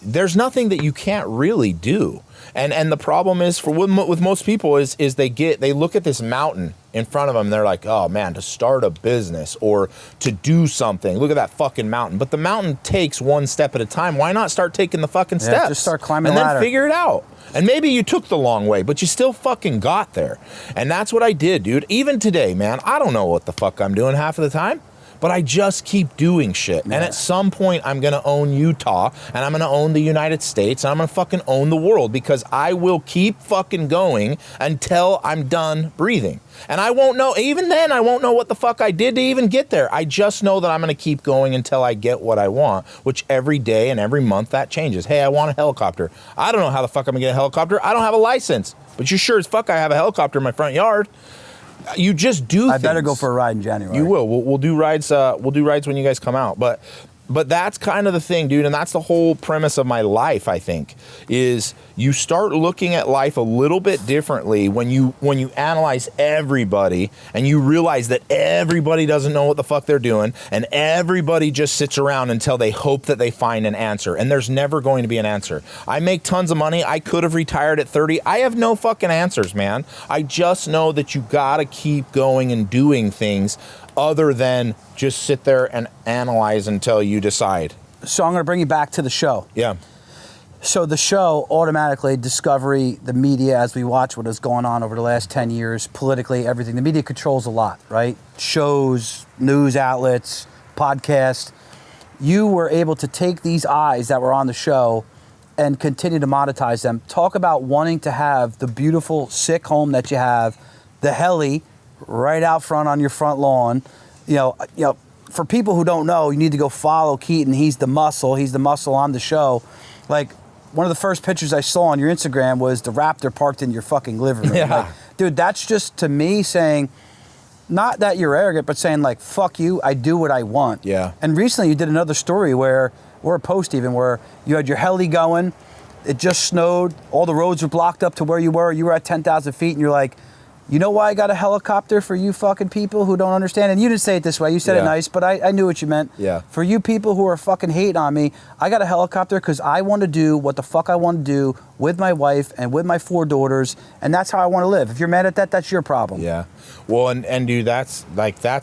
there's nothing that you can't really do. And the problem is with most people is they look at this mountain in front of them and they're like, oh man, to start a business or to do something, look at that fucking mountain. But the mountain takes one step at a time. Why not start taking the fucking steps? Just start climbing and the ladder. Then figure it out. And maybe you took the long way, but you still fucking got there. And that's what I did, dude. Even today, man, I don't know what the fuck I'm doing half of the time. But I just keep doing shit. Yeah. And at some point, I'm going to own Utah, and I'm going to own the United States, and I'm going to fucking own the world, because I will keep fucking going until I'm done breathing. And I won't know, even then, I won't know what the fuck I did to even get there. I just know that I'm going to keep going until I get what I want, which every day and every month that changes. Hey, I want a helicopter. I don't know how the fuck I'm going to get a helicopter. I don't have a license. But you sure as fuck I have a helicopter in my front yard. You just do things. I better go for a ride in January. You will. We'll do rides. We'll do rides when you guys come out. But that's kind of the thing, dude. And that's the whole premise of my life, I think, is you start looking at life a little bit differently when you analyze everybody and you realize that everybody doesn't know what the fuck they're doing, and everybody just sits around until they hope that they find an answer. And there's never going to be an answer. I make tons of money. I could have retired at 30. I have no fucking answers, man. I just know that you gotta keep going and doing things other than just sit there and analyze until you decide. So I'm going to bring you back to the show. Yeah. So the show, automatically, Discovery, the media, as we watch what has gone on over the last 10 years, politically, everything, the media controls a lot, right? Shows, news outlets, podcasts. You were able to take these eyes that were on the show and continue to monetize them. Talk about wanting to have the beautiful, sick home that you have, the heli right out front on your front lawn. You know, for people who don't know, you need to go follow Keaton. He's the muscle on the show. Like, one of the first pictures I saw on your Instagram was the Raptor parked in your fucking living room. Yeah. Like, dude, that's just, to me, saying, not that you're arrogant, but saying, like, fuck you, I do what I want. Yeah. And recently you did another story or a post even, where you had your heli going, it just snowed, all the roads were blocked up to where you were at 10,000 feet, and you're like, you know why I got a helicopter for you fucking people who don't understand? And you didn't say it this way. You said it nice, but I knew what you meant. Yeah. For you people who are fucking hating on me, I got a helicopter because I want to do what the fuck I want to do with my wife and with my 4 daughters, and that's how I want to live. If you're mad at that, that's your problem. Yeah. Well, and dude, that's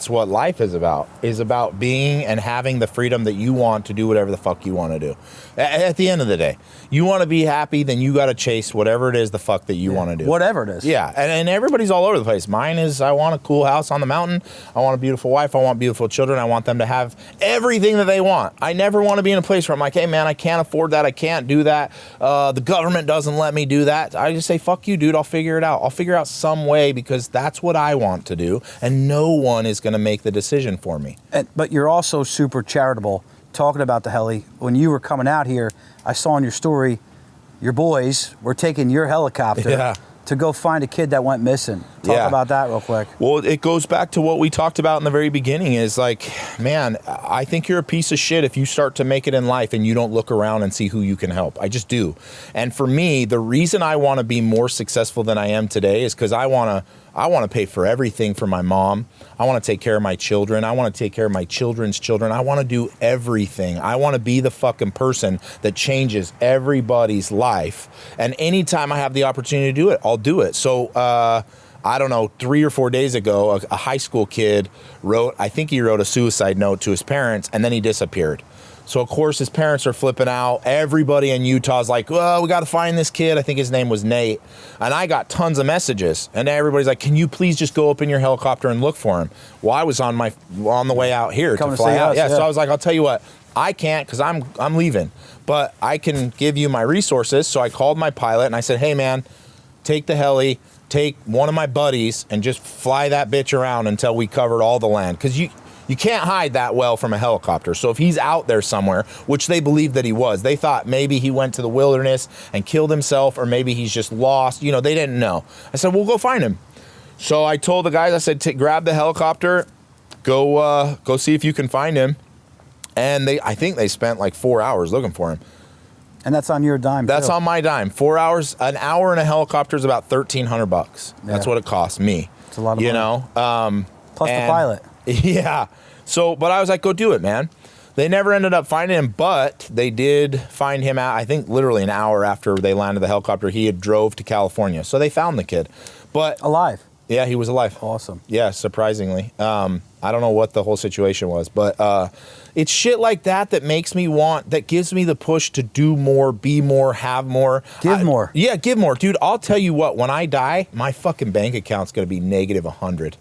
what life is about being and having the freedom that you want to do whatever the fuck you want to do. At the end of the day, you want to be happy, then you got to chase whatever it is the fuck that you want to do. Whatever it is. Yeah. And everybody's all over the place. Mine is, I want a cool house on the mountain. I want a beautiful wife. I want beautiful children. I want them to have everything that they want. I never want to be in a place where I'm like, hey man, I can't afford that. I can't do that. The government doesn't let me do that. I just say, fuck you, dude. I'll figure it out. I'll figure out some way, because that's what I want to do, and no one is going to make the decision for me. But you're also super charitable. Talking about the heli, when you were coming out here, I saw in your story, your boys were taking your helicopter to go find a kid that went missing. Talk about that real quick. Well, it goes back to what we talked about in the very beginning, is like, man, I think you're a piece of shit if you start to make it in life and you don't look around and see who you can help. I just do. And for me, the reason I want to be more successful than I am today is because I want to pay for everything for my mom. I want to take care of my children. I want to take care of my children's children. I want to do everything. I want to be the fucking person that changes everybody's life. And anytime I have the opportunity to do it, I'll do it. So, I don't know, 3 or 4 days ago, a high school kid wrote a suicide note to his parents, and then he disappeared. So, of course, his parents are flipping out. Everybody in Utah's like, well, we got to find this kid. I think his name was Nate. And I got tons of messages. And everybody's like, can you please just go up in your helicopter and look for him? Well, I was on the way out here to fly out. Yeah, so I was like, I'll tell you what, I can't, because I'm leaving. But I can give you my resources. So I called my pilot and I said, hey, man, take the heli, take one of my buddies, and just fly that bitch around until we covered all the land. Because you You can't hide that well from a helicopter. So if he's out there somewhere, which they believe that he was, they thought maybe he went to the wilderness and killed himself, or maybe he's just lost. You know, they didn't know. I said, well, go find him. So I told the guys, I said, grab the helicopter, go see if you can find him. And I think they spent like 4 hours looking for him. And that's on your dime. That's too. on my dime. 4 hours, an hour in a helicopter is about $1,300. That's what it cost me. It's a lot of money. You know, plus the pilot. Yeah. So, but I was like, go do it, man. They never ended up finding him, but they did find him out. I think literally an hour after they landed the helicopter, he had drove to California. So they found the kid, but alive. Yeah, he was alive. Awesome. Yeah, surprisingly. I don't know what the whole situation was, but it's shit like that that makes me that gives me the push to do more, be more, have more. Give more. Yeah, give more. Dude, I'll tell you what, when I die, my fucking bank account's going to be negative 100.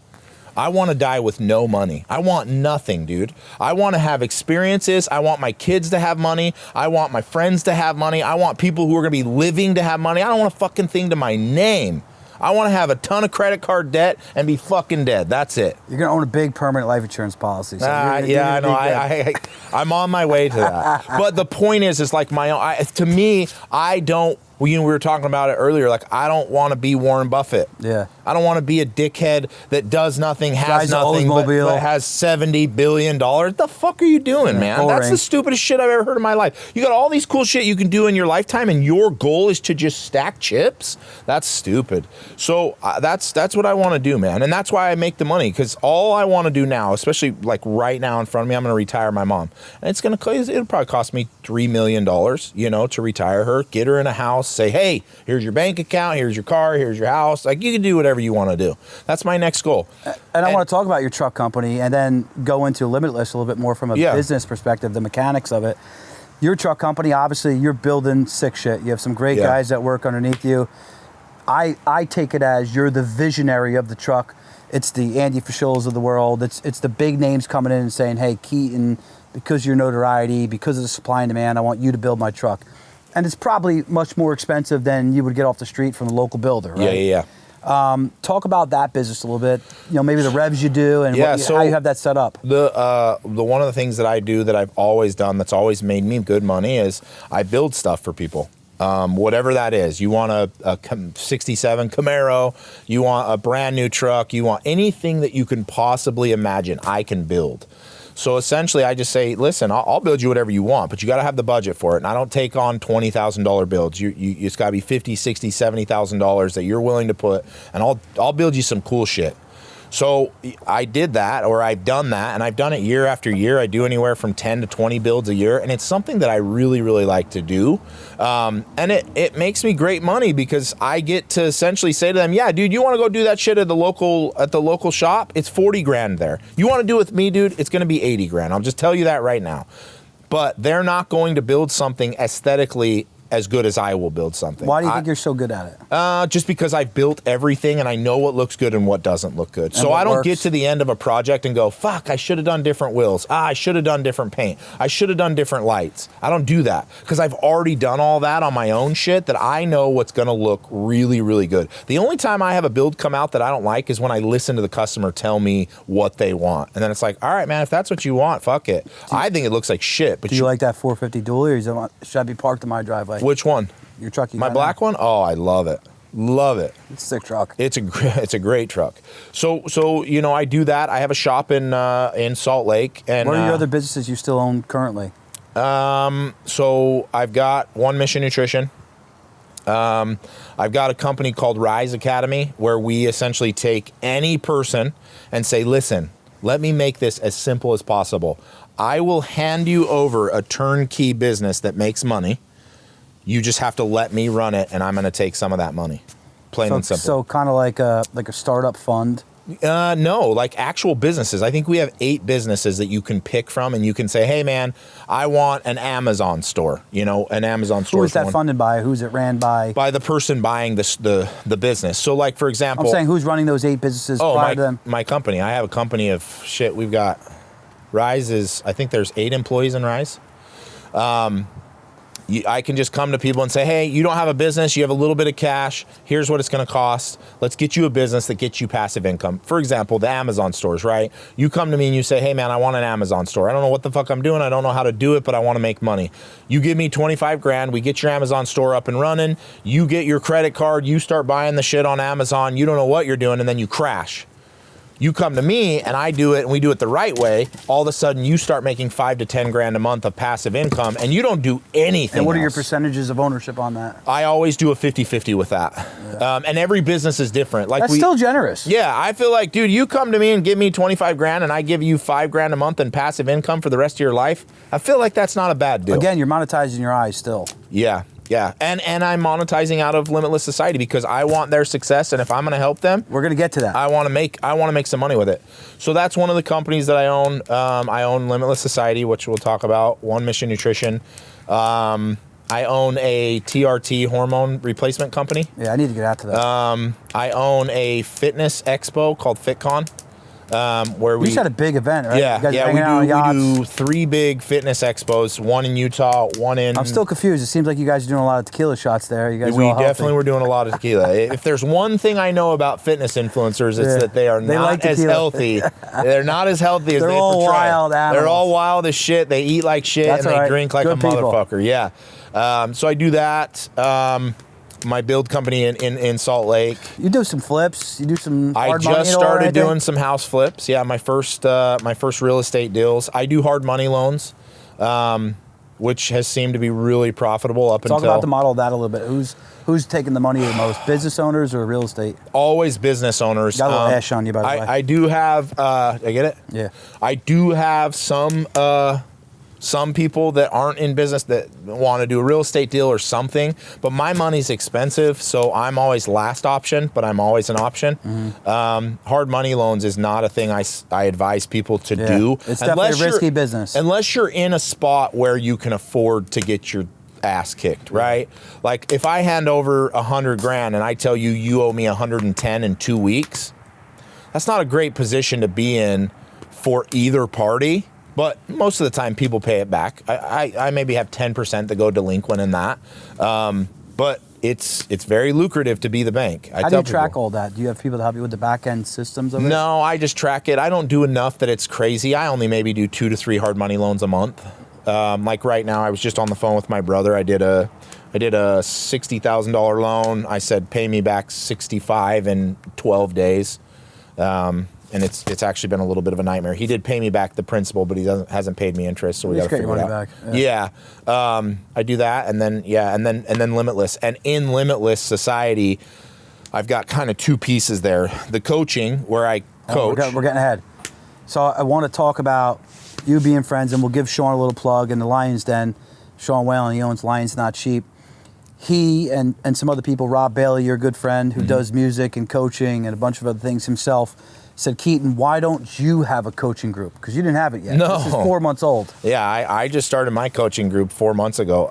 I want to die with no money. I want nothing, dude. I want to have experiences. I want my kids to have money. I want my friends to have money. I want people who are going to be living to have money. I don't want a fucking thing to my name. I want to have a ton of credit card debt and be fucking dead. That's it. You're going to own a big permanent life insurance policy. So yeah, I know. I'm on my way to that. But the point is like to me, I don't, we were talking about it earlier, like I don't want to be Warren Buffett. Yeah. I don't want to be a dickhead that does nothing, has nothing, but has $70 billion. What the fuck are you doing, man? Boring. That's the stupidest shit I've ever heard in my life. You got all these cool shit you can do in your lifetime, and your goal is to just stack chips? That's stupid. So that's what I want to do, man. And that's why I make the money, because all I want to do now, especially like right now in front of me, I'm going to retire my mom. And it'll probably cost me $3 million, you know, to retire her, get her in a house, say, hey, here's your bank account, here's your car, here's your house. Like, you can do whatever you want to do. That's my next goal. And I want to talk about your truck company and then go into Limitless a little bit more from a business perspective, the mechanics of it. Your truck company, obviously, you're building sick shit. You have some great guys that work underneath you. I take it as you're the visionary of the truck. It's the Andy Fischels of the world. It's the big names coming in and saying, hey, Keaton, because of your notoriety, because of the supply and demand, I want you to build my truck. And it's probably much more expensive than you would get off the street from the local builder, right? Yeah. Talk about that business a little bit. You know, maybe the revs you do and how you have that set up. The one of the things that I do that I've always done that's always made me good money is I build stuff for people. Whatever that is. You want a 67 Camaro, you want a brand new truck, you want anything that you can possibly imagine, I can build. So essentially, I just say, listen, I'll build you whatever you want, but you got to have the budget for it. And I don't take on $20,000 builds. It's got to be $50,000, $60,000, $70,000 that you're willing to put, and I'll build you some cool shit. So I did that, or I've done that, and I've done it year after year. I do anywhere from 10 to 20 builds a year, and it's something that I really, really like to do. And it makes me great money because I get to essentially say to them, yeah, dude, you want to go do that shit at the local shop? It's 40 grand there. You want to do it with me, dude? It's going to be 80 grand. I'll just tell you that right now. But they're not going to build something aesthetically as good as I will build something. Why do you think you're so good at it? Just because I've built everything and I know what looks good and what doesn't look good. So I don't get to the end of a project and go, fuck, I should have done different wheels. I should have done different paint. I should have done different lights. I don't do that because I've already done all that on my own shit that I know what's going to look really, really good. The only time I have a build come out that I don't like is when I listen to the customer tell me what they want. And then it's like, all right, man, if that's what you want, fuck it. I think it looks like shit. But do you like that 450 dually, or should I be parked in my driveway? Which one? Your truck. My black one? Oh, I love it. Love it. It's a sick truck. It's a great truck. So you know, I do that. I have a shop in Salt Lake. And what are your other businesses you still own currently? So I've got One Mission Nutrition. I've got a company called Rise Academy where we essentially take any person and say, listen, let me make this as simple as possible. I will hand you over a turnkey business that makes money. You just have to let me run it, and I'm going to take some of that money. Plain and simple. So kind of like a startup fund? No, like actual businesses. I think we have 8 businesses that you can pick from, and you can say, hey, man, I want an Amazon store. You know, an Amazon store. Who is that funded by? Who's it ran by? By the person buying the business. So, like, for example... I'm saying who's running those 8 businesses prior to them? My company. I have a company of shit. We've got... Rise is... I think there's 8 employees in Rise. I can just come to people and say, hey, you don't have a business, you have a little bit of cash, here's what it's going to cost. Let's get you a business that gets you passive income. For example, the Amazon stores, right? You come to me and you say, hey man, I want an Amazon store. I don't know what the fuck I'm doing. I don't know how to do it, but I want to make money. You give me 25 grand, we get your Amazon store up and running. You get your credit card, you start buying the shit on Amazon. You don't know what you're doing, and then you crash. You come to me and I do it and we do it the right way. All of a sudden you start making 5 to 10 grand a month of passive income and you don't do anything And what are your else. percentages of ownership on that? I always do a 50-50 with that. Yeah. And every business is different. Like That's still generous. Yeah, I feel like, dude, you come to me and give me 25 grand and I give you 5 grand a month in passive income for the rest of your life. I feel like that's not a bad deal. Again, you're monetizing your eyes still. Yeah. Yeah, and I'm monetizing out of Limitless Society because I want their success, and if I'm going to help them, we're going to get to that. I want to make some money with it. So that's one of the companies that I own. I own Limitless Society, which we'll talk about. One Mission Nutrition. I own a TRT hormone replacement company. Yeah, I need to get out to that. I own a fitness expo called FitCon. Where we just had a big event, right? Yeah, you guys yeah, hanging out on yachts? we do 3 big fitness expos, one in Utah, one in... I'm still confused. It seems like you guys are doing a lot of tequila shots there. You guys are all healthy. Definitely were doing a lot of tequila. If there's one thing I know about fitness influencers, it's that they are not like as healthy. They're not as healthy as they portray. They're all wild animals. They're all wild as shit. They eat like shit and they drink like a motherfucker. Yeah. So I do that. My build company in Salt Lake. You do some flips. You do some. I just started doing some house flips. Yeah, my first real estate deals. I do hard money loans, which has seemed to be really profitable up until. Talk about the model of that a little bit. Who's taking the money the most? Business owners or real estate? Always business owners. Got a little ash on you, by the way. I do have. I get it. Yeah. I do have some people that aren't in business that want to do a real estate deal or something, but my money's expensive, so I'm always last option, but I'm always an option. Mm-hmm. Hard money loans is not a thing I advise people to do. It's definitely a risky business. Unless you're in a spot where you can afford to get your ass kicked, right? Like if I hand over 100 grand and I tell you you owe me 110 in 2 weeks, that's not a great position to be in for either party. But most of the time, people pay it back. I maybe have 10% that go delinquent in that. But it's very lucrative to be the bank. How do you track all that? Do you have people to help you with the back end systems of it? No, I just track it. I don't do enough that it's crazy. I only maybe do 2 to 3 hard money loans a month. Like right now, I was just on the phone with my brother. I did a $60,000 loan. I said, pay me back 65 in 12 days. And it's actually been a little bit of a nightmare. He did pay me back the principal, but he hasn't paid me interest, so we got to figure it out. Back. Yeah, I do that, and then Limitless, and in Limitless Society, I've got kind of 2 pieces there: the coaching, where I coach. We're getting ahead. So I want to talk about you being friends, and we'll give Sean a little plug in the Lions Den. Sean Whalen, he owns Lions Not Cheap. He and some other people, Rob Bailey, your good friend, who does music and coaching and a bunch of other things himself, said, Keaton, why don't you have a coaching group? Because you didn't have it yet. No. This is 4 months old. Yeah, I just started my coaching group 4 months ago.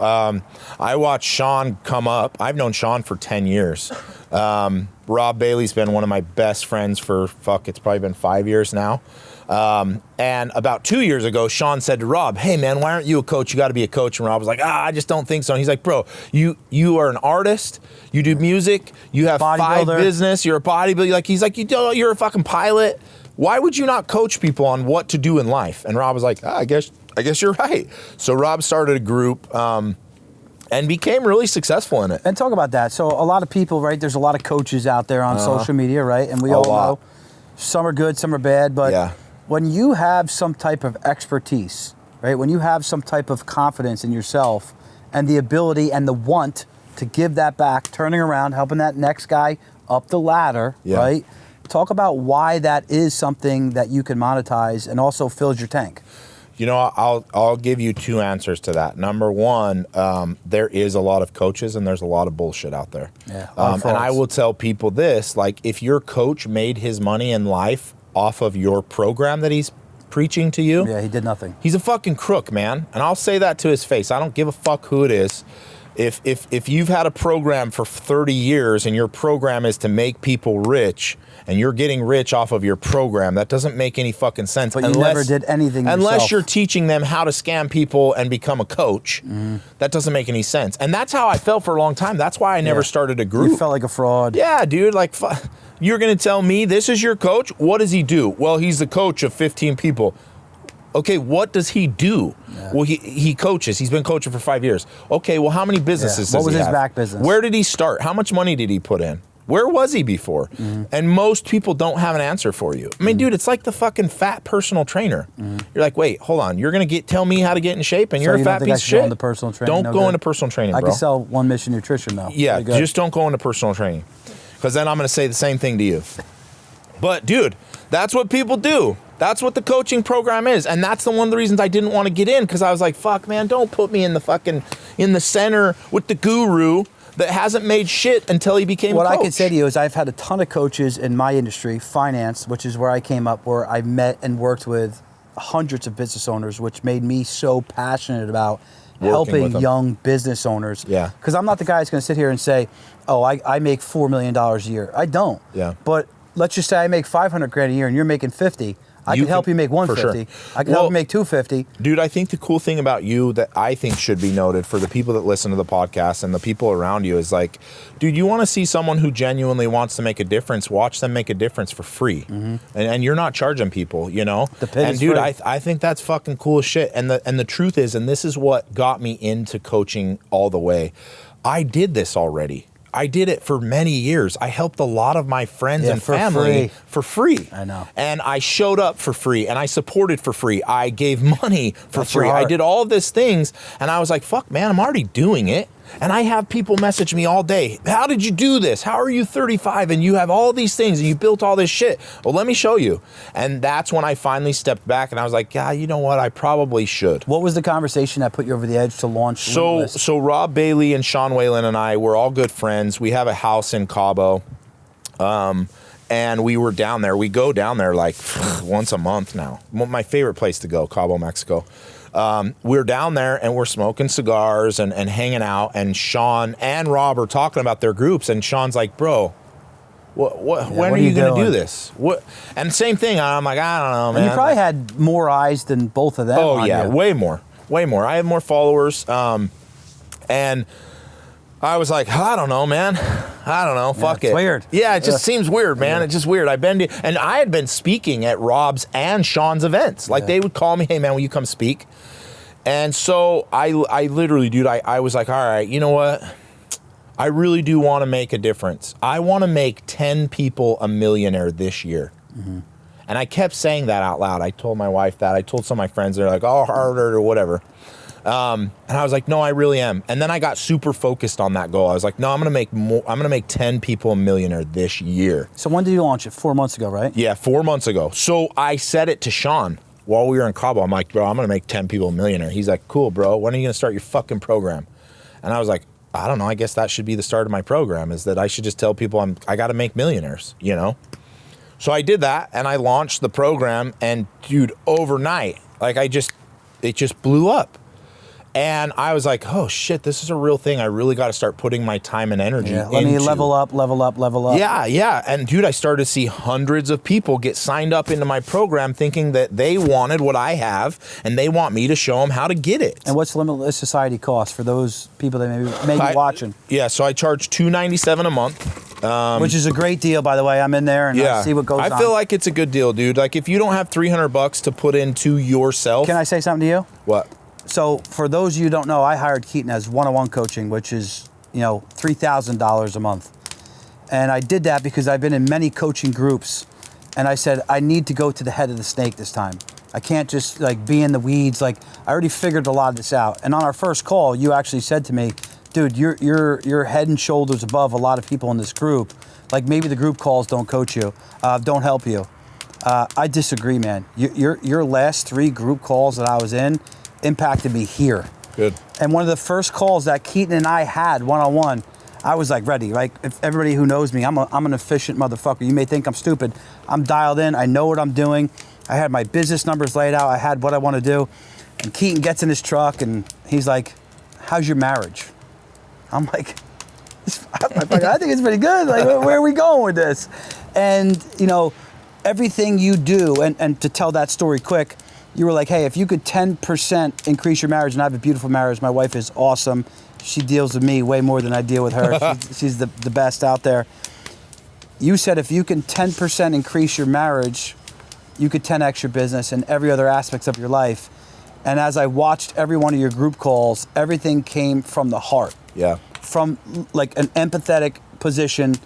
I watched Sean come up. I've known Sean for 10 years. Rob Bailey's been one of my best friends for, it's probably been 5 years now. And about 2 years ago, Sean said to Rob, hey man, why aren't you a coach? You got to be a coach. And Rob was like, I just don't think so. And he's like, bro, you are an artist. You do music. You have 5 business. You're a bodybuilder. He's like, you're a fucking pilot. Why would you not coach people on what to do in life? And Rob was like, I guess you're right. So Rob started a group, and became really successful in it. And talk about that. So a lot of people, right? There's a lot of coaches out there on social media, right? And we all know some are good, some are bad, but when you have some type of expertise, right? When you have some type of confidence in yourself and the ability and the want to give that back, turning around, helping that next guy up the ladder, right? Talk about why that is something that you can monetize and also fills your tank. You know, I'll give you 2 answers to that. Number one, there is a lot of coaches and there's a lot of bullshit out there. Yeah, and I will tell people this, like if your coach made his money in life off of your program that he's preaching to you. Yeah, he did nothing. He's a fucking crook, man. And I'll say that to his face. I don't give a fuck who it is. If you've had a program for 30 years and your program is to make people rich and you're getting rich off of your program, that doesn't make any fucking sense. But you never did anything unless yourself. you're teaching them how to scam people and become a coach. That doesn't make any sense. And that's how I felt for a long time. That's why I never started a group. You felt like a fraud. Yeah, dude, like you're going to tell me this is your coach? What does he do? Well, he's the coach of 15 people. Okay, what does he do? Yeah. Well, he coaches. He's been coaching for 5 years. Okay, well, how many businesses does he have? What was his back business? Where did he start? How much money did he put in? Where was he before? And most people don't have an answer for you. I mean, dude, it's like the fucking fat personal trainer. You're like, wait, hold on. You're going to tell me how to get in shape and you're a fat piece of shit? Go into personal training, don't go into personal training, bro. I can sell One Mission Nutrition, though. Yeah, just don't go into personal training. Because then I'm going to say the same thing to you. But, dude, that's what people do. That's what the coaching program is. And that's one of the reasons I didn't want to get in, because I was like, fuck, man, don't put me in the center with the guru that hasn't made shit until he became a coach. What I can say to you is I've had a ton of coaches in my industry, finance, which is where I came up, where I met and worked with hundreds of business owners, which made me so passionate about helping young business owners. Yeah. Because I'm not the guy that's going to sit here and say, oh, I make $4 million a year. I don't. Yeah. But let's just say I make 500 grand a year and you're making 50. I can help you make 150. Sure. I can help you make 250. Dude, I think the cool thing about you that I think should be noted for the people that listen to the podcast and the people around you is like, dude, you want to see someone who genuinely wants to make a difference, watch them make a difference for free. And you're not charging people, you know? And dude, I think that's fucking cool as shit. And the truth is, and this is what got me into coaching all the way, I did this already. I did it for many years. I helped a lot of my friends and family for free. I know. And I showed up for free and I supported for free. I gave money for free. I did all of these things and I was like, fuck, man, I'm already doing it. And I have people message me all day. How did you do this? How are you 35 and you have all these things and you built all this shit? Well, let me show you. And that's when I finally stepped back and I was like, yeah, you know what? I probably should. What was the conversation that put you over the edge to launch Limitless? So Rob Bailey and Sean Whalen and I, we're all good friends. We have a house in Cabo. And we were down there. We go down there like once a month now. My favorite place to go, Cabo, Mexico. We're down there and we're smoking cigars and hanging out, and Sean and Rob are talking about their groups, and Sean's like, bro, when are you going to do this? And same thing, I'm like, I don't know, man. And you probably had more eyes than both of them. Oh yeah, way more. I have more followers. And I was like, I don't know, man. I don't know. Fuck it. It's weird. Yeah, it just seems weird, man. It's just weird. And I had been speaking at Rob's and Sean's events. Like they would call me, hey man, will you come speak? And so I literally, dude, I was like, all right, you know what? I really do want to make a difference. I want to make 10 people a millionaire this year. And I kept saying that out loud. I told my wife that. I told some of my friends, they're like, oh, harder or whatever. And I was like, no, I really am. And then I got super focused on that goal. I was like, no, I'm going to make 10 people a millionaire this year. So when did you launch it? 4 months ago, right? Yeah, 4 months ago. So I said it to Sean while we were in Cabo. I'm like, bro, I'm going to make 10 people a millionaire. He's like, cool, bro. When are you going to start your fucking program? And I was like, I don't know. I guess that should be the start of my program, is that I should just tell people I got to make millionaires, you know? So I did that and I launched the program, and dude, overnight, like it just blew up. And I was like, oh shit, this is a real thing. I really got to start putting my time and energy into. Let me level up. Yeah. And dude, I started to see hundreds of people get signed up into my program thinking that they wanted what I have and they want me to show them how to get it. And what's Limitless Society cost for those people that may be watching? Yeah, so I charge $297 a month. Which is a great deal, by the way. I'm in there and I see what goes on. I feel like it's a good deal, dude. Like if you don't have $300 to put into yourself. Can I say something to you? What? So for those of you who don't know, I hired Keaton as one-on-one coaching, which is, $3,000 a month. And I did that because I've been in many coaching groups, and I said, I need to go to the head of the snake this time. I can't just be in the weeds. I already figured a lot of this out. And on our first call, you actually said to me, dude, you're head and shoulders above a lot of people in this group. Like maybe the group calls don't coach you, don't help you. I disagree, man. Your last 3 group calls that I was in impacted me here. Good. And one of the first calls that Keaton and I had one-on-one, I was ready. If everybody who knows me, I'm an efficient motherfucker. You may think I'm stupid. I'm dialed in. I know what I'm doing. I had my business numbers laid out. I had what I want to do. And Keaton gets in his truck and he's like, how's your marriage? I'm like, I think it's pretty good. Like, where are we going with this? And, you know, everything you do, and to tell that story quick, you were like, hey, if you could 10% increase your marriage, and I have a beautiful marriage, my wife is awesome. She deals with me way more than I deal with her. She's the best out there. You said if you can 10% increase your marriage, you could 10x your business and every other aspects of your life. And as I watched every one of your group calls, everything came from the heart. Yeah. From like an empathetic position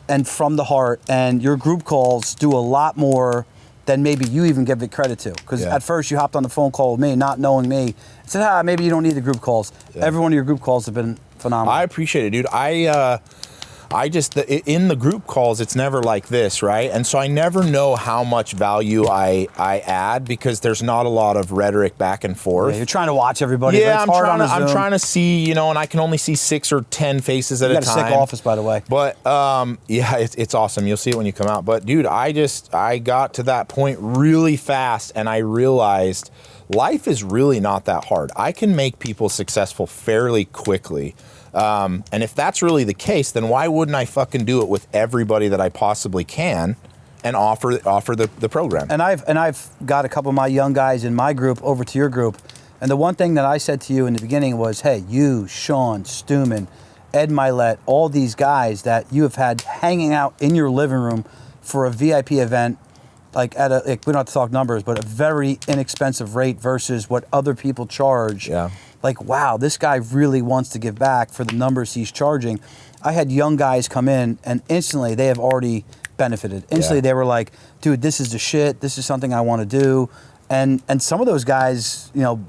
and from the heart. And your group calls do a lot more than maybe you even give it credit to. Because at first you hopped on the phone call with me, not knowing me. I said, maybe you don't need the group calls. Yeah. Every one of your group calls have been phenomenal. I appreciate it, dude. I just, in the group calls, it's never like this, right? And so I never know how much value I add because there's not a lot of rhetoric back and forth. Yeah, you're trying to watch everybody. Yeah, but I'm trying to see, you know, and I can only see 6 or 10 faces at a time. You got a sick office, by the way. But yeah, it's awesome. You'll see it when you come out. But dude, I got to that point really fast, and I realized life is really not that hard. I can make people successful fairly quickly. And if that's really the case, then why wouldn't I fucking do it with everybody that I possibly can and offer the program? And I've got a couple of my young guys in my group over to your group. And the one thing that I said to you in the beginning was, hey, you, Sean, Stuman, Ed Milet, all these guys that you have had hanging out in your living room for a VIP event, like we don't have to talk numbers, but a very inexpensive rate versus what other people charge. Yeah. Like, wow, this guy really wants to give back for the numbers he's charging. I had young guys come in, and instantly they have already benefited. Instantly they were like, dude, this is the shit. This is something I want to do. And some of those guys, you know,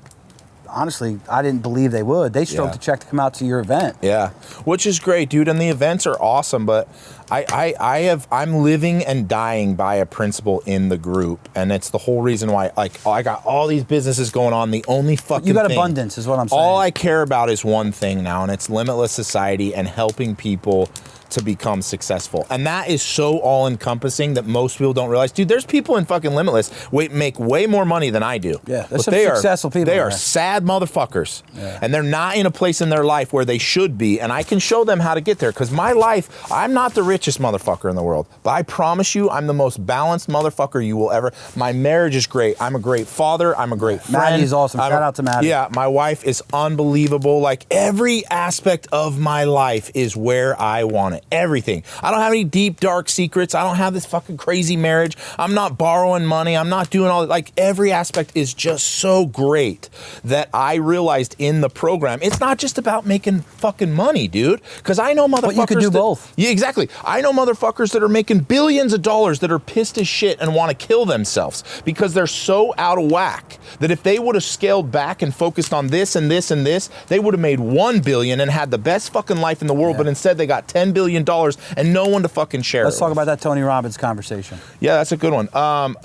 honestly, I didn't believe they would. They stroked the check to come out to your event. Yeah, which is great, dude. And the events are awesome, but I'm living and dying by a principle in the group, and it's the whole reason why. Like, I got all these businesses going on. The only fucking you got abundance, is what I'm saying. All I care about is one thing now, and it's Limitless Society and helping people to become successful. And that is so all-encompassing that most people don't realize. Dude, there's people in fucking Limitless make way more money than I do. Yeah, there's some successful people. They are sad motherfuckers. Yeah. And they're not in a place in their life where they should be. And I can show them how to get there. Because my life, I'm not the richest motherfucker in the world. But I promise you, I'm the most balanced motherfucker you will ever. My marriage is great. I'm a great father. I'm a great friend. Madi's awesome. Shout out to Madi. Yeah, my wife is unbelievable. Like, every aspect of my life is where I want it. Everything. I don't have any deep, dark secrets. I don't have this fucking crazy marriage. I'm not borrowing money. I'm not doing all that. Like, every aspect is just so great that I realized in the program, it's not just about making fucking money, dude. Because I know motherfuckers. But you could do both. Yeah, exactly. I know motherfuckers that are making billions of dollars that are pissed as shit and want to kill themselves because they're so out of whack that if they would have scaled back and focused on this and this and this, they would have made $1 billion and had the best fucking life in the world. Yeah. But instead, they got $10 billion and no one to fucking share. Let's talk about that Tony Robbins conversation. Yeah, that's a good one.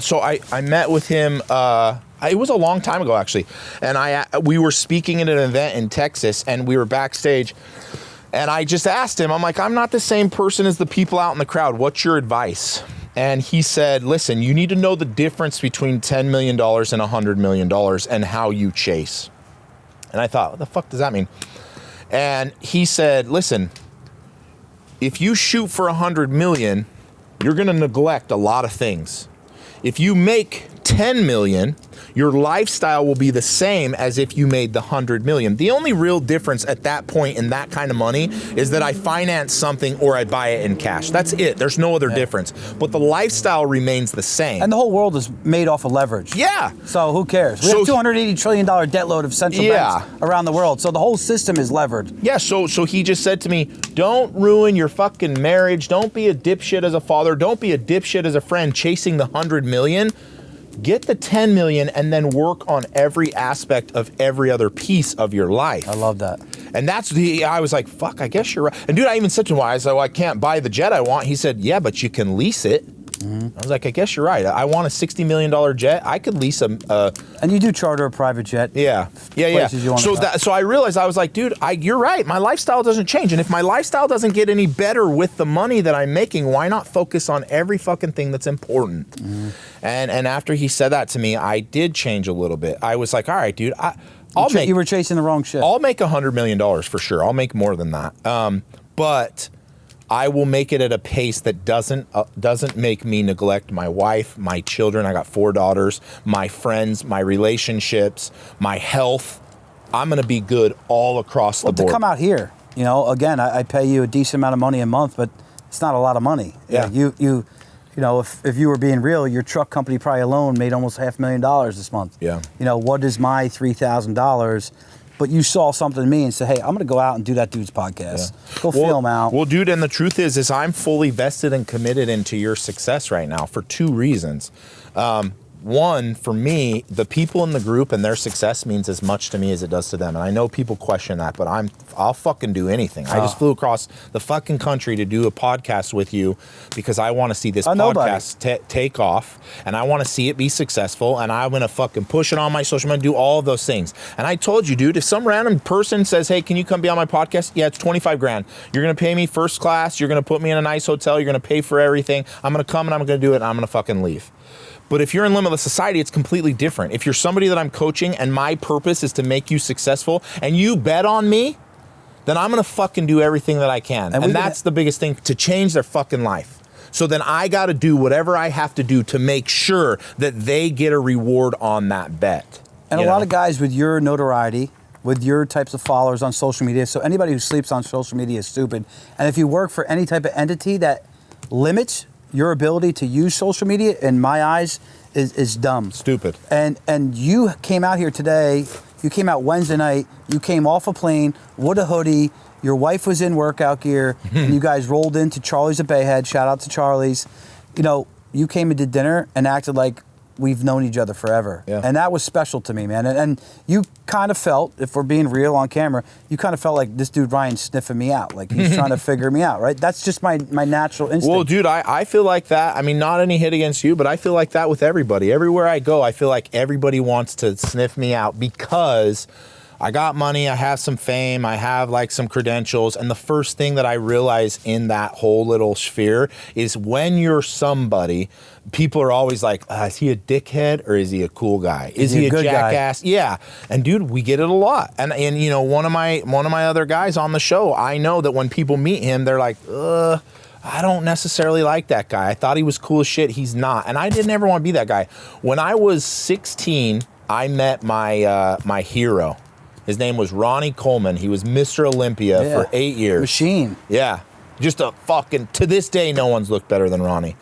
So I met with him. It was a long time ago, actually, and we were speaking at an event in Texas, and we were backstage, and I just asked him, I'm like, I'm not the same person as the people out in the crowd. What's your advice? And he said, listen, you need to know the difference between $10 million and $100 million and how you chase. And I thought, what the fuck does that mean? And he said, listen, if you shoot for 100 million, you're going to neglect a lot of things. If you make 10 million, your lifestyle will be the same as if you made the 100 million. The only real difference at that point in that kind of money is that I finance something or I buy it in cash. That's it. There's no other difference. But the lifestyle remains the same. And the whole world is made off of leverage. Yeah. So who cares? We have $280 trillion debt load of central banks around the world. So the whole system is levered. Yeah, so he just said to me, don't ruin your fucking marriage. Don't be a dipshit as a father. Don't be a dipshit as a friend chasing the 100 million. Get the 10 million and then work on every aspect of every other piece of your life. I love that. And I was like, fuck, I guess you're right. And dude, I even said to him, I said, well, I can't buy the jet I want. He said, yeah, but you can lease it. Mm-hmm. I was like, I guess you're right. I want a $60 million jet. I could lease a... and you do charter a private jet. Yeah. So I realized, I was like, dude, you're right. My lifestyle doesn't change. And if my lifestyle doesn't get any better with the money that I'm making, why not focus on every fucking thing that's important? Mm-hmm. And after he said that to me, I did change a little bit. I was like, all right, dude, You were chasing the wrong shit. I'll make $100 million for sure. I'll make more than that. But I will make it at a pace that doesn't make me neglect my wife, my children. I got 4 daughters, my friends, my relationships, my health. I'm going to be good all across the board. To come out here, again, I pay you a decent amount of money a month, but it's not a lot of money. Yeah. If you were being real, your truck company probably alone made almost $500,000 this month. Yeah. What is my $3,000? But you saw something in me and said, hey, I'm going to go out and do that dude's podcast. Yeah. Go feel him out. Well, dude, and the truth is I'm fully vested and committed into your success right now for 2 reasons. One, for me, the people in the group and their success means as much to me as it does to them. And I know people question that, but I'll fucking do anything. I just flew across the fucking country to do a podcast with you because I want to see this podcast take off, and I want to see it be successful, and I'm going to fucking push it on my social media, do all of those things. And I told you, dude, if some random person says, hey, can you come be on my podcast? Yeah, it's $25,000. You're going to pay me first class. You're going to put me in a nice hotel. You're going to pay for everything. I'm going to come and I'm going to do it, and I'm going to fucking leave. But if you're in Limitless Society, it's completely different. If you're somebody that I'm coaching and my purpose is to make you successful and you bet on me, then I'm going to fucking do everything that I can. And that's the biggest thing, to change their fucking life. So then I got to do whatever I have to do to make sure that they get a reward on that bet. And a lot of guys with your notoriety, with your types of followers on social media, so anybody who sleeps on social media is stupid. And if you work for any type of entity that limits your ability to use social media, in my eyes, is dumb. Stupid. And you came out here today, you came out Wednesday night, you came off a plane with a hoodie, your wife was in workout gear, and you guys rolled into Charlie's at Bayhead, shout out to Charlie's. You came and did dinner and acted like we've known each other forever. Yeah. And that was special to me, man. And you kind of felt, if we're being real on camera, you kind of felt like this dude Ryan's sniffing me out. Like he's trying to figure me out, right? That's just my natural instinct. Well, dude, I feel like that. I mean, not any hit against you, but I feel like that with everybody. Everywhere I go, I feel like everybody wants to sniff me out because I got money, I have some fame, I have like some credentials. And the first thing that I realize in that whole little sphere is when you're somebody, people are always like, is he a dickhead or is he a cool guy? Is he a jackass? Guy? Yeah. And dude, we get it a lot. And one of my other guys on the show, I know that when people meet him, they're like, I don't necessarily like that guy. I thought he was cool as shit. He's not. And I didn't ever want to be that guy. When I was 16, I met my hero. His name was Ronnie Coleman. He was Mr. Olympia for 8 years. Machine. Yeah. Just a fucking, to this day, no one's looked better than Ronnie.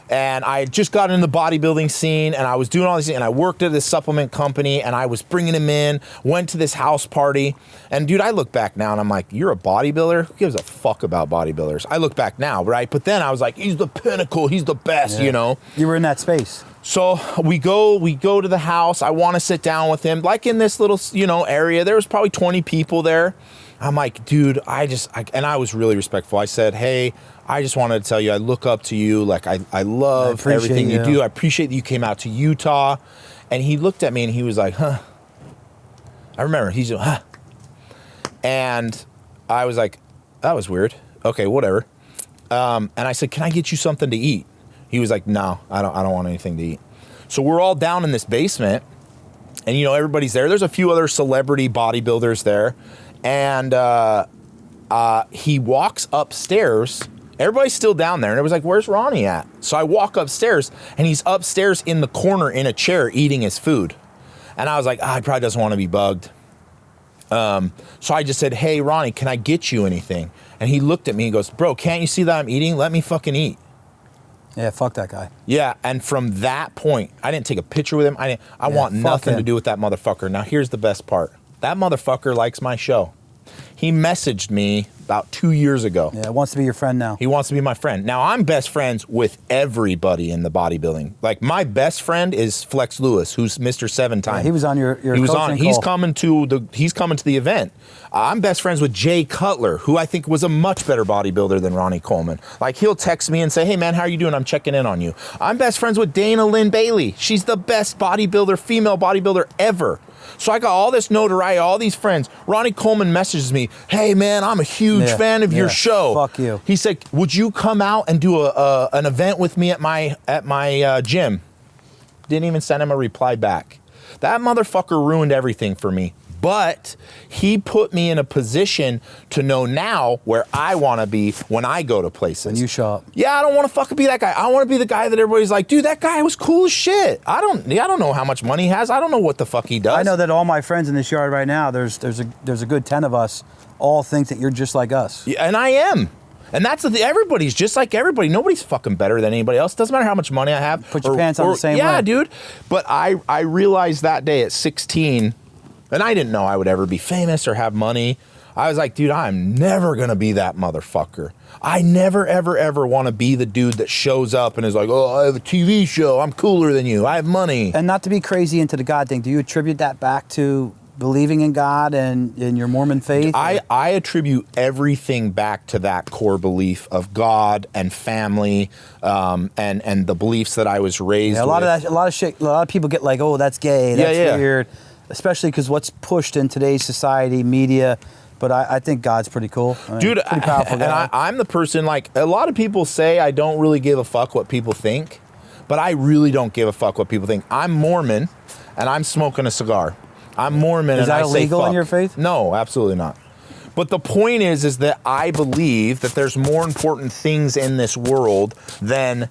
And I just got into the bodybuilding scene, and I was doing all these things, and I worked at this supplement company, and I was bringing him in, went to this house party. And dude, I look back now and I'm like, you're a bodybuilder? Who gives a fuck about bodybuilders? I look back now, right? But then I was like, he's the pinnacle, he's the best, You were in that space. So we go to the house. I want to sit down with him. Like in this little, area, there was probably 20 people there. I'm like, dude, and I was really respectful. I said, hey, I just wanted to tell you, I look up to you. Like, I love everything you do. I appreciate that you came out to Utah. And he looked at me and he was like, huh. I remember, he's like, huh. And I was like, that was weird. Okay, whatever. And I said, can I get you something to eat? He was like, no, I don't want anything to eat. So we're all down in this basement, and everybody's there. There's a few other celebrity bodybuilders there, and he walks upstairs. Everybody's still down there, and it was like, where's Ronnie at? So I walk upstairs, and he's upstairs in the corner in a chair eating his food. And I was like, he probably doesn't want to be bugged. So I just said, hey, Ronnie, can I get you anything? And he looked at me and goes, bro, can't you see that I'm eating? Let me fucking eat. Yeah, fuck that guy. Yeah, and from that point, I didn't take a picture with him. I want nothing to do with that motherfucker. Now, here's the best part. That motherfucker likes my show. He messaged me about 2 years ago. Yeah, wants to be your friend now. He wants to be my friend. Now, I'm best friends with everybody in the bodybuilding. Like, my best friend is Flex Lewis, who's Mr. 7-time. Yeah, he was on your He was on. Call. He's coming to the event. I'm best friends with Jay Cutler, who I think was a much better bodybuilder than Ronnie Coleman. Like, he'll text me and say, hey, man, how are you doing? I'm checking in on you. I'm best friends with Dana Lynn Bailey. She's the best female bodybuilder ever. So I got all this notoriety, all these friends. Ronnie Coleman messages me, hey, man, I'm a huge fan of your show. Fuck you. He said, would you come out and do an event with me at my gym? Didn't even send him a reply back. That motherfucker ruined everything for me. But he put me in a position to know now where I want to be when I go to places. When you show up. Yeah, I don't want to fucking be that guy. I want to be the guy that everybody's like, dude, that guy was cool as shit. I don't know how much money he has. I don't know what the fuck he does. I know that all my friends in this yard right now, there's a good 10 of us, all think that you're just like us. Yeah, and I am. And that's the thing. Everybody's just like everybody. Nobody's fucking better than anybody else. Doesn't matter how much money I have. Put your pants on the same way. Yeah, dude. But I realized that day at 16, and I didn't know I would ever be famous or have money. I was like, dude, I'm never going to be that motherfucker. I never, ever, ever want to be the dude that shows up and is like, oh, I have a TV show. I'm cooler than you. I have money. And not to be crazy into the God thing, do you attribute that back to believing in God and in your Mormon faith? I attribute everything back to that core belief of God and family, and the beliefs that I was raised with. A lot of people get like, oh, that's gay, that's weird, especially because what's pushed in today's society, media. But I think God's pretty cool. I mean, dude, pretty powerful guy. And I'm the person, like, a lot of people say I don't really give a fuck what people think, but I really don't give a fuck what people think. I'm Mormon, and I'm smoking a cigar. I'm Mormon, and I say fuck. Is that illegal in your faith? No, absolutely not. But the point is that I believe that there's more important things in this world than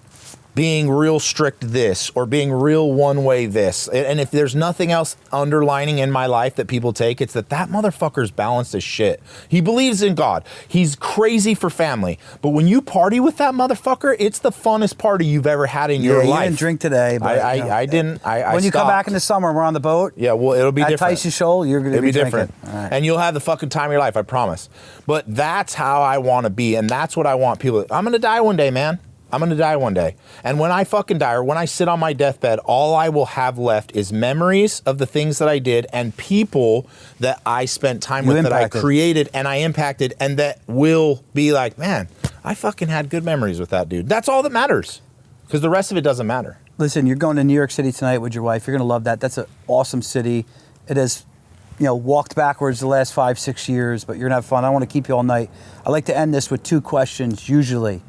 being real strict this or being real one way this. And if there's nothing else underlining in my life that people take, it's that motherfucker's balanced as shit. He believes in God. He's crazy for family. But when you party with that motherfucker, it's the funnest party you've ever had in your life. I didn't drink today, but I didn't. When you come back in the summer, we're on the boat. Yeah, well, it'll be different. At Tyson Shoal, you're going to be different. Right. And you'll have the fucking time of your life, I promise. But that's how I want to be, and that's what I want people. I'm going to die one day, man. I'm going to die one day. And when I fucking die, or when I sit on my deathbed, all I will have left is memories of the things that I did and people that I spent time with, that I created and I impacted, and that will be like, man, I fucking had good memories with that dude. That's all that matters, because the rest of it doesn't matter. Listen, you're going to New York City tonight with your wife. You're going to love that. That's an awesome city. It has, walked backwards the last 5-6 years, but you're going to have fun. I want to keep you all night. I like to end this with 2 questions usually.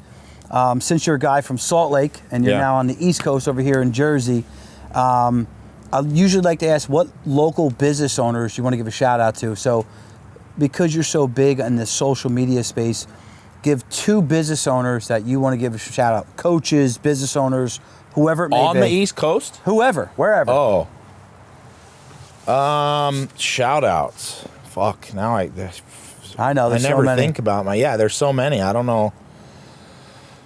Since you're a guy from Salt Lake and you're now on the East Coast over here in Jersey, I usually like to ask what local business owners you want to give a shout out to. So because you're so big in the social media space, give 2 business owners that you want to give a shout out. Coaches, business owners, whoever it may be. On the East Coast? Whoever, wherever. Oh. Shout outs. Fuck, now I know, there's never so many. think about there's so many. I don't know.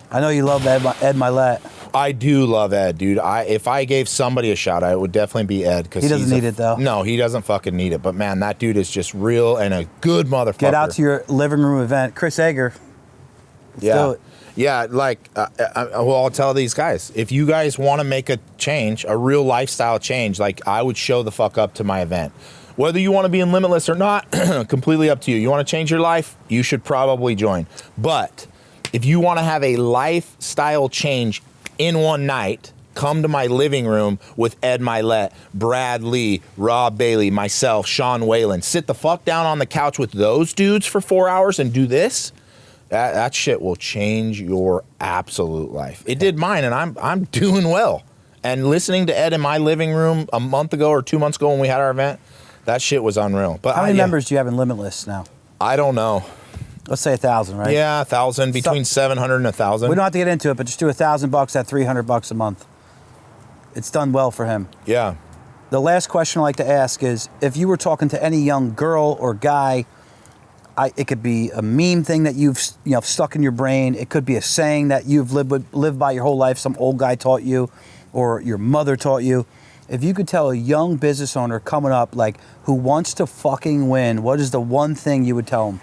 I know you love Ed Milet. I do love Ed, dude. If I gave somebody a shout out, it would definitely be Ed. He doesn't need it, though. No, he doesn't fucking need it. But, man, that dude is just real and a good motherfucker. Get out to your living room event. Chris Egger. Let's do it. Yeah, I'll tell these guys, if you guys want to make a change, a real lifestyle change, I would show the fuck up to my event. Whether you want to be in Limitless or not, completely up to you. You want to change your life, you should probably join. But if you want to have a lifestyle change in one night, come to my living room with Ed Milet, Brad Lee, Rob Bailey, myself, Sean Whalen. Sit the fuck down on the couch with those dudes for 4 hours and do this. That shit will change your absolute life. It did mine, and I'm doing well. And listening to Ed in my living room a month ago or 2 months ago when we had our event, that shit was unreal. But how many members do you have in Limitless now? I don't know. Let's say 1,000, right? Yeah, 1,000, between 700 and 1,000. We don't have to get into it, but just do $1,000 at $300 a month. It's done well for him. Yeah. The last question I like to ask is, if you were talking to any young girl or guy, it could be a meme thing that you've stuck in your brain. It could be a saying that you've lived by your whole life. Some old guy taught you, or your mother taught you. If you could tell a young business owner coming up, who wants to fucking win, what is the one thing you would tell them?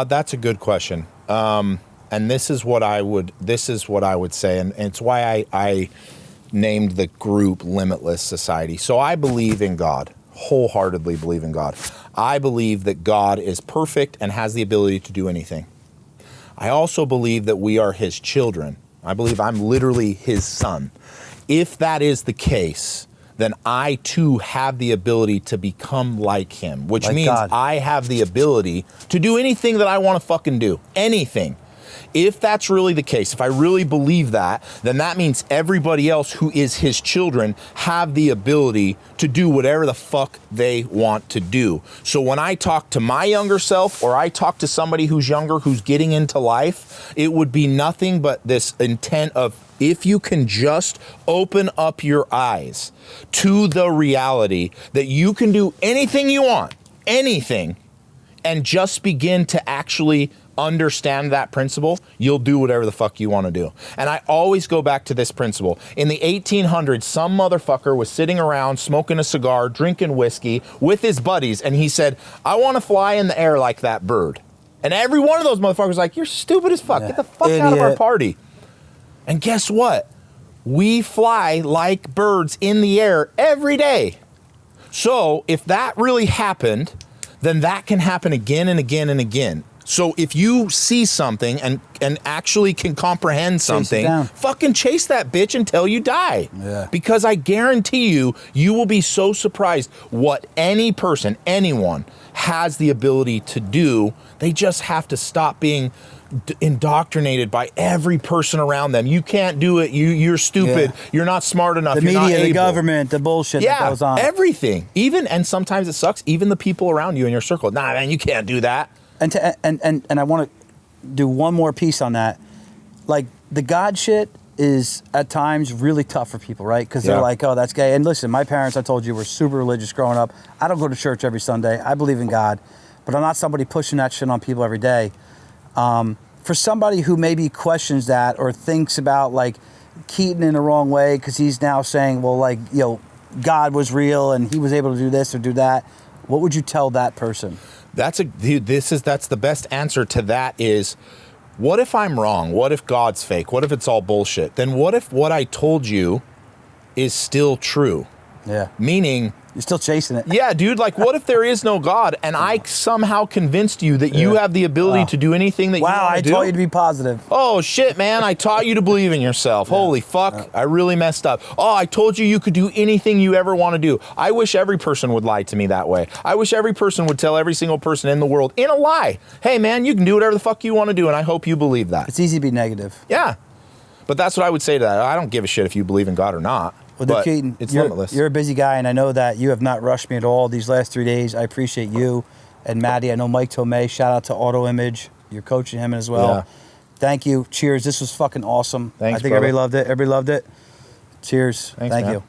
That's a good question. And this is what I would say, and it's why I named the group Limitless Society. So I believe in God, wholeheartedly believe in God. I believe that God is perfect and has the ability to do anything. I also believe that we are his children. I believe I'm literally his son. If that is the case, then I too have the ability to become like him, which means God. I have the ability to do anything that I want to fucking do. Anything. if that's really the case, if I really believe that, then that means everybody else who is his children have the ability to do whatever the fuck they want to do. So when I talk to my younger self, or I talk to somebody who's younger, who's getting into life, it would be nothing but this intent of, if you can just open up your eyes to the reality that you can do anything you want, anything, and just begin to actually understand that principle, you'll do whatever the fuck you want to do. And I always go back to this principle. In the 1800s, some motherfucker was sitting around smoking a cigar, drinking whiskey with his buddies, and he said, I want to fly in the air like that bird. And every one of those motherfuckers was like, you're stupid as fuck. Yeah. Get the fuck out of our party. And guess what? We fly like birds in the air every day. So if that really happened, then that can happen again and again and again. So if you see something and actually can comprehend something, fucking chase that bitch until you die. Yeah. Because I guarantee you, you will be so surprised what any person, anyone, has the ability to do. They just have to stop being indoctrinated by every person around them. You can't do it. You're stupid. Yeah. You're not smart enough. The You're media, not able. the government, the bullshit that goes on. Everything. Even, and sometimes it sucks, even the people around you in your circle. Nah, man, you can't do that. And I want to do one more piece on that. Like, the God shit is at times really tough for people, right? Because they're like, oh, that's gay. And listen, my parents, I told you, were super religious growing up. I don't go to church every Sunday. I believe in God. But I'm not somebody pushing that shit on people every day. For somebody who maybe questions that or thinks about, like, Keaton in the wrong way because he's now saying, well, like, you know, God was real and he was able to do this or do that, what would you tell that person? That's the best answer to that is, what if I'm wrong? What if God's fake? What if it's all bullshit? Then what if what I told you is still true? Yeah. Meaning, you're still chasing it. Yeah, dude. Like, what if there is no God and I somehow convinced you that you have the ability to do anything that you want to do? Wow, I taught you to be positive. Oh, shit, man. I taught you to believe in yourself. Holy fuck. I really messed up. Oh, I told you could do anything you ever want to do. I wish every person would lie to me that way. I wish every person would tell every single person in the world in a lie, hey, man, you can do whatever the fuck you want to do, and I hope you believe that. It's easy to be negative. Yeah. But that's what I would say to that. I don't give a shit if you believe in God or not. Well, Keaton, it's limitless. You're a busy guy, and I know that you have not rushed me at all these last 3 days. I appreciate you and Madi. I know Mike Tomei. Shout out to Auto Image. You're coaching him as well. Yeah. Thank you. Cheers. This was fucking awesome. Thanks, I think brother. everybody loved it. Everybody loved it. Cheers. Thanks, Thank man. you.